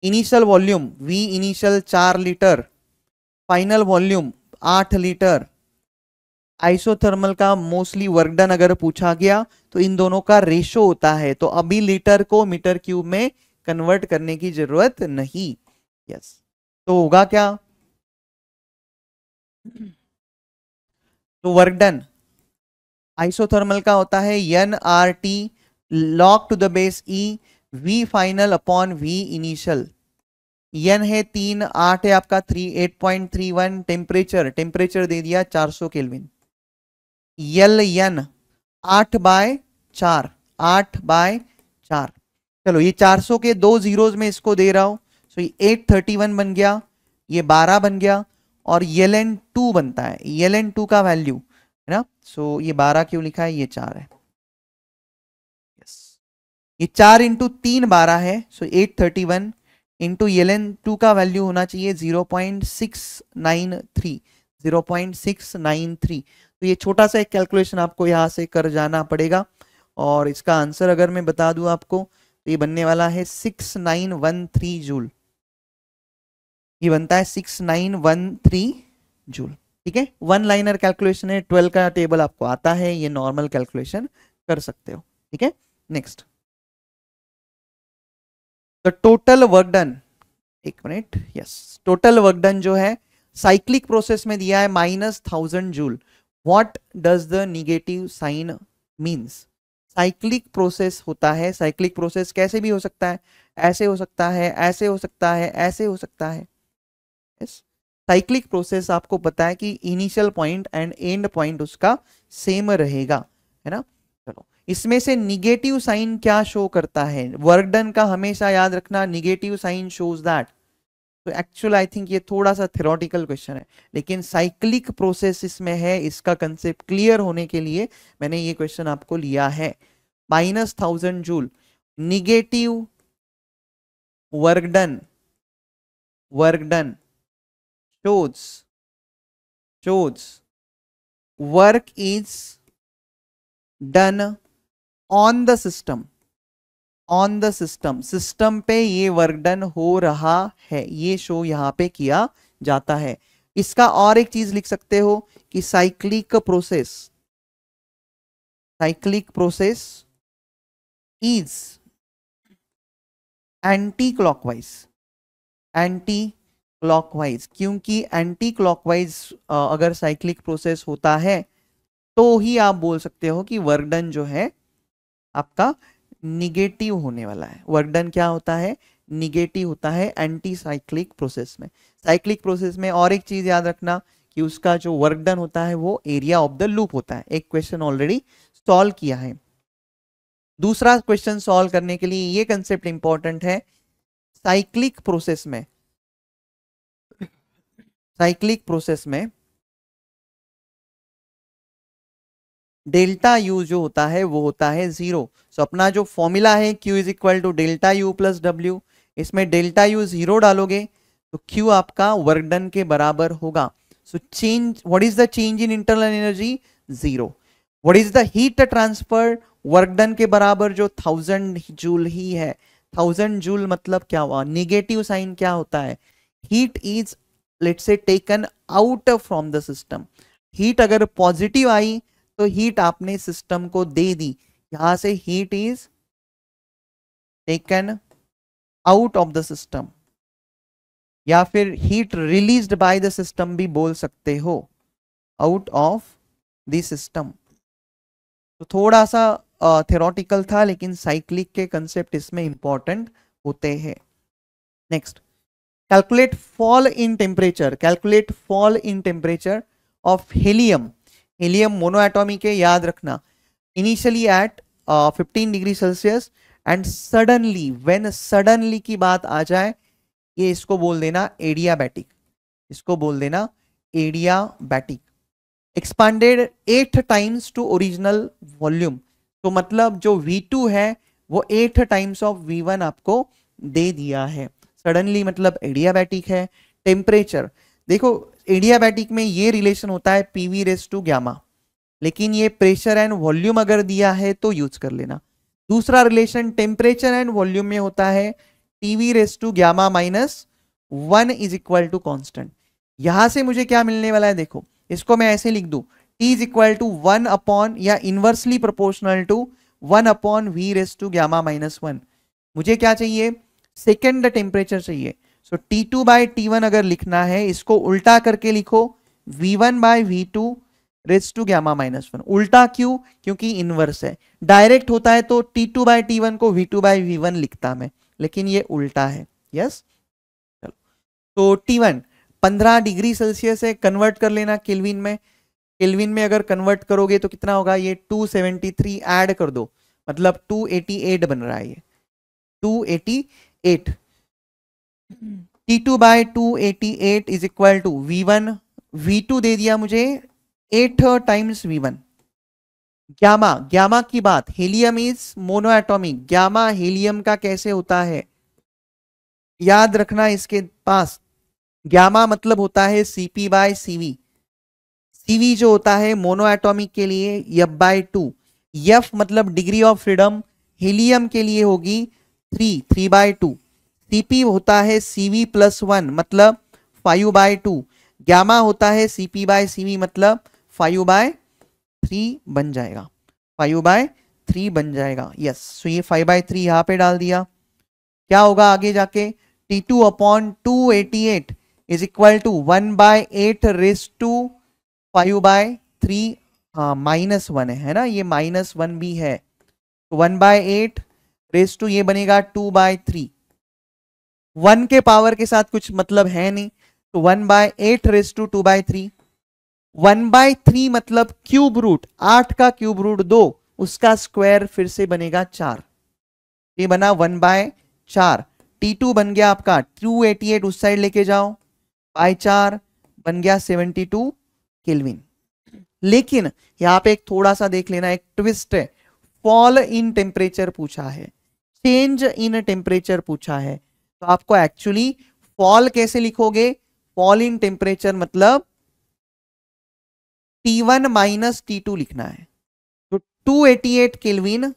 Initial volume V initial 4 litre, final volume 8 litre. Isothermal का मोस्टली वर्क डन अगर पूछा गया तो इन दोनों का रेशो होता है, तो अभी लीटर को मीटर क्यूब में कन्वर्ट करने की जरूरत नहीं। यस, तो होगा क्या, तो वर्क डन आइसोथर्मल का होता है NRT log to the base E V final upon V initial. N है 3, 8 है आपका 8.31। टेम्परेचर दे दिया 400 केल्विन। LN 8/4, 8/4। चलो ये 400 के 2 जीरोज में इसको दे रहा हूं, सो ये 831 बन गया, ये 12 बन गया, और LN2 बनता है, LN2 का वैल्यू है ना। सो ये 12 क्यों लिखा है, ये 4 है। यस, ये 4 इंटू 3 12 है, सो 831 इंटू LN2 का वैल्यू होना चाहिए 0.693, 0.693। तो ये छोटा सा एक कैलकुलेशन आपको यहां से कर जाना पड़ेगा, और इसका आंसर अगर मैं बता दूं आपको तो ये बनने वाला है 6913 जूल। ये बनता है 6913 जूल। ठीक है, वन लाइनर कैलकुलेशन है, 12 का टेबल आपको आता है, ये नॉर्मल कैलकुलेशन कर सकते हो। ठीक है, next. The total work done, एक minute, yes, total work done जो है साइक्लिक प्रोसेस में दिया है -1000 joule. What does the negative sign means. Cyclic process होता है, साइक्लिक प्रोसेस कैसे भी हो सकता है, ऐसे हो सकता है, ऐसे हो सकता है, ऐसे हो सकता है। यस, साइक्लिक प्रोसेस आपको पता है कि initial point and and point उसका सेम रहेगा, है ना। चलो, इसमें से निगेटिव साइन क्या शो करता है, वर्क डन का हमेशा याद रखना, निगेटिव साइन शोज दैट। तो एक्चुअल आई थिंक ये थोड़ा सा थ्योरेटिकल क्वेश्चन है, लेकिन साइक्लिक प्रोसेस इसमें है, इसका कंसेप्ट क्लियर होने के लिए मैंने ये क्वेश्चन आपको लिया है। -1000 joule, negative work done, work done shows work is done on the system, on the system, system पे ये वर्क डन हो रहा है, ये शो यहां पे किया जाता है। इसका और एक चीज लिख सकते हो कि cyclic process is anti clockwise, क्योंकि एंटी क्लॉकवाइज अगर साइक्लिक प्रोसेस होता है तो ही आप बोल सकते हो कि वर्क डन जो है आपका निगेटिव होने वाला है। वर्क डन क्या होता है, निगेटिव होता है एंटी साइक्लिक प्रोसेस में। साइक्लिक प्रोसेस में और एक चीज याद रखना कि उसका जो वर्क डन होता है वो एरिया ऑफ द लूप होता है। एक क्वेश्चन ऑलरेडी सॉल्व किया है, दूसरा क्वेश्चन सॉल्व करने के लिए ये कंसेप्ट इंपॉर्टेंट है। साइक्लिक प्रोसेस में डेल्टा यू जो होता है वो होता है 0। सो अपना जो फॉर्मूला है Q is equal to delta U plus W, इसमें डेल्टा यू 0 डालोगे तो Q आपका वर्क डन के बराबर होगा। So change, what is the change in internal energy? 0। What is the heat transfer? Work done के बराबर जो 1000 जूल ही है। 1000 जूल मतलब क्या हुआ? निगेटिव साइन क्या होता है? Heat is let's say taken out from the system. Heat अगर पॉजिटिव आई तो हीट आपने सिस्टम को दे दी, यहां से heat is taken out of the system, या फिर heat released by the system भी बोल सकते हो, आउट ऑफ द सिस्टम। तो थोड़ा सा थ्योरेटिकल था, लेकिन साइक्लिक के कंसेप्ट इसमें इंपॉर्टेंट होते हैं। Next, calculate fall in temperature. Calculate fall in temperature of helium. Helium monoatomic है, याद रखना। Initially at 15 degree Celsius and suddenly, when suddenly की बात आ जाए, ये इसको बोल देना एडियाबैटिक, इसको बोल देना adiabatic. Expanded 8 times to original volume, तो मतलब जो V2 है वो 8 टाइम्स ऑफ V1 आपको दे दिया है। सडनली मतलब एडियाबैटिक है। टेम्परेचर देखो, एडियाबैटिक में ये रिलेशन होता है PV रेस टू गामा, लेकिन ये प्रेशर एंड वॉल्यूम अगर दिया है तो यूज कर लेना। दूसरा रिलेशन टेम्परेचर एंड वॉल्यूम में होता है TV raise to gamma minus 1 is equal to constant. यहां से मुझे क्या मिलने वाला है? देखो, इसको मैं ऐसे लिख दूं, T is equal to 1 upon या inversely proportional to 1 upon V raise to gamma minus 1। मुझे क्या चाहिए? सेकेंड टेम्परेचर चाहिए। सो T2 बाई T1 अगर लिखना है, इसको उल्टा करके लिखो, V1 by V2 raise to gamma minus 1। उल्टा क्यों? क्योंकि इनवर्स है। डायरेक्ट होता है तो T2 बाई T1 को V2 बाई V1 लिखता मैं, लेकिन ये उल्टा है। यस, चलो। तो T1 15 डिग्री सेल्सियस है, कन्वर्ट कर लेना केल्विन में। केल्विन में अगर कन्वर्ट करोगे तो कितना होगा? ये 273 ऐड कर दो, मतलब 288 बन रहा है ये 288। T2 by 288 is equal to V1, V2 दे दिया मुझे 8 टाइम्स V1। ग्यामा, ग्यामा की बात, helium is monoatomic. Gamma helium का कैसे होता है याद रखना, इसके पास ग्यामा मतलब होता है Cp बाय CV। CV जो होता है मोनोएटॉमिक के लिए F/2। F मतलब डिग्री ऑफ फ्रीडम, हीलियम के लिए होगी 3/2। Cp होता है CV प्लस 1 मतलब 5/2। ग्यामा होता है Cp बाय CV मतलब 5/3 बन जाएगा, 5/3 बन जाएगा। यस, सो ये 5/3 यहां पे डाल दिया। क्या होगा आगे जाके? T2 upon 288 is equal to 1/8 raise to 5/3। हाँ, -1 है ना, ये -1 भी है, तो 1/8 रेस टू ये बनेगा 2/3। 1 के पावर के साथ कुछ मतलब है नहीं, तो 1/8 रेस टू 2/3। 1/3 मतलब क्यूब रूट, 8 का क्यूब रूट 2, उसका स्क्वायर फिर से बनेगा 4, ये बना 1/4। T2 बन गया आपका 288, उस साइड लेके जाओ, बाय 4 बन गया 72 केल्विन। लेकिन यहां पे एक थोड़ा सा देख लेना, एक ट्विस्ट है। फॉल इन टेम्परेचर पूछा है, चेंज इन टेम्परेचर पूछा है, तो आपको एक्चुअली फॉल कैसे लिखोगे? फॉल इन टेम्परेचर मतलब T1 माइनस T2 लिखना है। तो 288 केल्विन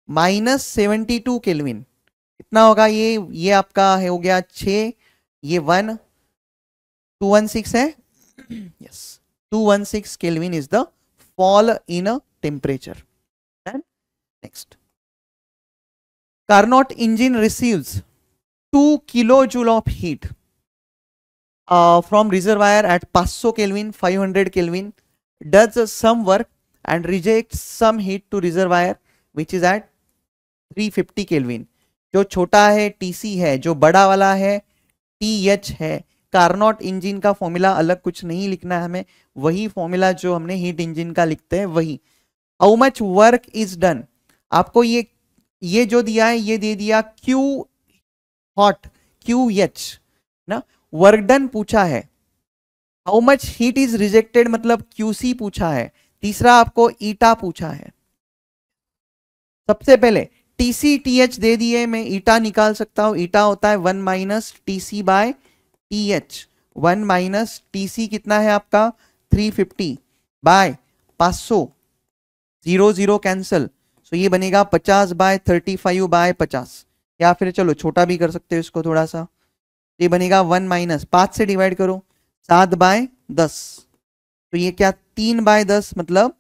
माइनस 72 केल्विन कितना होगा? ये आपका हो गया 6, ये 1, 216 है। Yes, 216 kelvin is the fall in a temperature. Next, Carnot engine receives 2 kilojoule of heat from reservoir at 500 Kelvin, 500 Kelvin, does some work and rejects some heat to reservoir which is at 350 Kelvin. जो छोटा है TC है, जो बड़ा वाला है TH है। कार्नोट इंजन का फॉर्मूला अलग कुछ नहीं लिखना है हमें, वही फॉर्मूला जो हमने हीट इंजन का लिखते हैं वही। How much work is done? आपको ये जो दिया है ये दे दिया क्यू हॉट QH ना, वर्क डन पूछा है, how much heat is rejected मतलब QC पूछा है, तीसरा आपको ईटा पूछा है। सबसे पहले TC/TH दे दिए, मैं ईटा निकाल सकता हूं, ईटा होता है 1 माइनस TC/TH, 1 माइनस TC कितना है आपका 350 बाय 500, 0 0 कैंसल, सो ये बनेगा 50/35/50, या फिर चलो छोटा भी कर सकते हो इसको थोड़ा सा, ये बनेगा 1 माइनस 5 से डिवाइड करो 7/10, तो ये क्या 3/10 मतलब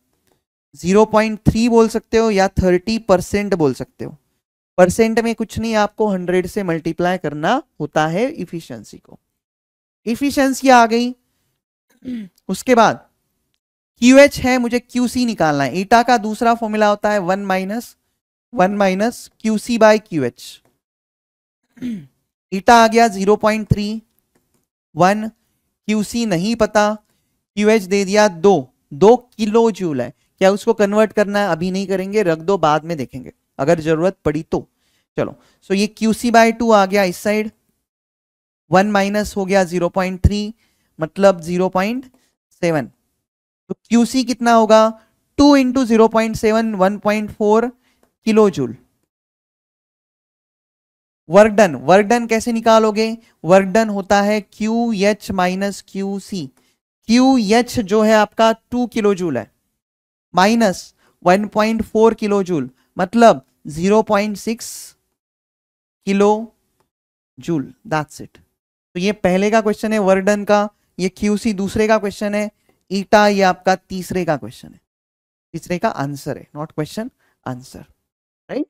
0.3 बोल सकते हो या 30% बोल सकते हो। परसेंट में कुछ नहीं, आपको 100 से मल्टीप्लाई करना होता है इफिशियंसी को। इफिशियंसी आ गई, उसके बाद QH है, मुझे QC निकालना है। ईटा का दूसरा फॉर्मूला होता है 1 माइनस QC/QH। ईटा आ गया 0.3, 1 QC नहीं पता, QH दे दिया 2 किलो जूल है। क्या उसको कन्वर्ट करना है? अभी नहीं करेंगे, रख दो, बाद में देखेंगे अगर जरूरत पड़ी तो। चलो, सो ये QC/2 आ गया इस साइड, 1 माइनस हो गया 0.3 मतलब 0.7, तो QC कितना होगा 2 into 0.7 1.4 kilo joule. Work done कैसे निकालोगे? वर्क डन होता है QH माइनस QC। QH जो है आपका 2 किलो जूल है माइनस 1.4 किलो जूल मतलब 0.6 किलो जूल, दैट्स इट। तो ये पहले का क्वेश्चन है वर्क डन का, ये QC दूसरे का क्वेश्चन है, ईटा ये आपका तीसरे का क्वेश्चन है, तीसरे का आंसर है, नॉट क्वेश्चन आंसर, राइट।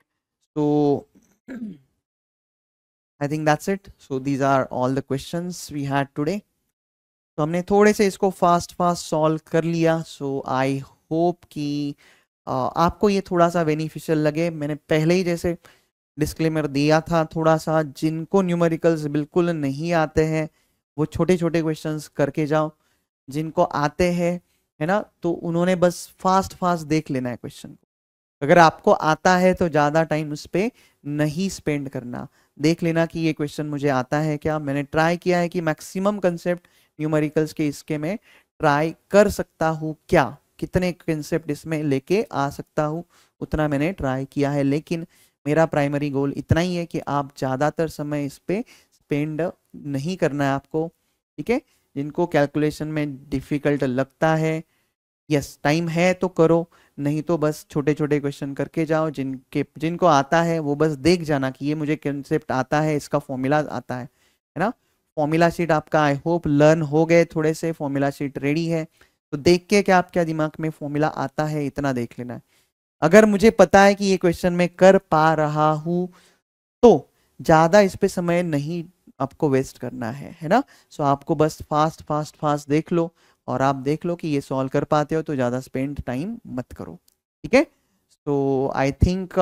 तो I think that's it. So these are all the questions we had today. तो हमने थोड़े से इसको फास्ट सॉल्व कर लिया। सो आई होप कि आपको ये थोड़ा सा बेनिफिशियल लगे। मैंने पहले ही जैसे डिस्क्लेमर दिया था, थोड़ा सा जिनको न्यूमेरिकल्स बिल्कुल नहीं आते हैं वो छोटे छोटे क्वेश्चंस करके जाओ, जिनको आते हैं है ना तो उन्होंने बस फास्ट देख लेना है क्वेश्चन को। अगर आपको आता है तो ज़्यादा टाइम उस पर नहीं स्पेंड करना, देख लेना कि ये क्वेश्चन मुझे आता है क्या। मैंने ट्राई किया है कि मैक्सिमम कंसेप्ट न्यूमेरिकल्स के इसके में ट्राई कर सकता हूँ क्या, कितने कंसेप्ट इसमें लेके आ सकता हूँ उतना मैंने ट्राई किया है। लेकिन मेरा प्राइमरी गोल इतना ही है कि आप ज़्यादातर समय इस पे स्पेंड नहीं करना है आपको, ठीक है। जिनको कैलकुलेशन में डिफिकल्ट लगता है, यस टाइम है तो करो, नहीं तो बस छोटे छोटे क्वेश्चन करके जाओ। जिनको आता है वो बस देख जाना कि ये मुझे कंसेप्ट आता है, इसका फॉर्मूला आता है ना। फॉर्मूला शीट आपका आई होप लर्न हो गए थोड़े से, फॉर्मूला शीट रेडी है तो देख के क्या आपके दिमाग में फॉर्मूला आता है इतना देख लेना है। अगर मुझे पता है कि ये क्वेश्चन मैं कर पा रहा हूं तो ज्यादा इस पे समय नहीं आपको वेस्ट करना है ना। सो आपको बस फास्ट देख लो और आप देख लो कि ये सॉल्व कर पाते हो तो ज़्यादा स्पेंड टाइम मत करो, ठीक है। तो आई थिंक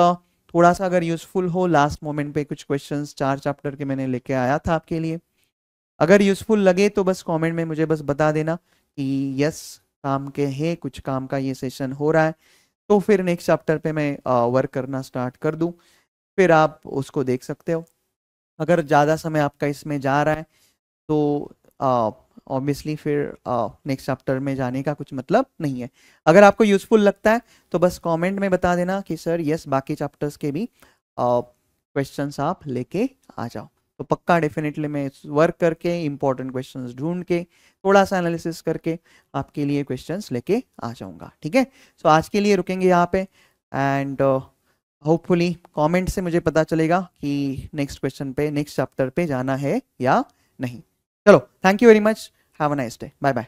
थोड़ा सा अगर यूजफुल हो, लास्ट मोमेंट पे कुछ क्वेश्चंस 4 चैप्टर के मैंने लेके आया था आपके लिए। अगर यूजफुल लगे तो बस कमेंट में मुझे बस बता देना कि यस काम के है, कुछ काम का ये सेशन हो रहा है, तो फिर नेक्स्ट चैप्टर पे मैं वर्क करना स्टार्ट कर दूं, फिर आप उसको देख सकते हो। अगर ज़्यादा समय आपका इसमें जा रहा है तो ऑब्वियसली फिर नेक्स्ट चैप्टर में जाने का कुछ मतलब नहीं है। अगर आपको यूजफुल लगता है तो बस कमेंट में बता देना कि सर यस बाकी चैप्टर्स के भी क्वेश्चंस आप लेके आ जाओ, तो पक्का डेफिनेटली मैं वर्क करके इंपॉर्टेंट क्वेश्चंस ढूंढ के थोड़ा सा एनालिसिस करके आपके लिए क्वेश्चंस लेके आ जाऊंगा, ठीक है। सो आज के लिए रुकेंगे यहाँ पे एंड होपफुली कमेंट से मुझे पता चलेगा कि नेक्स्ट क्वेश्चन पे, नेक्स्ट चैप्टर पे जाना है या नहीं। चलो, thank you very much, have a nice day, bye bye.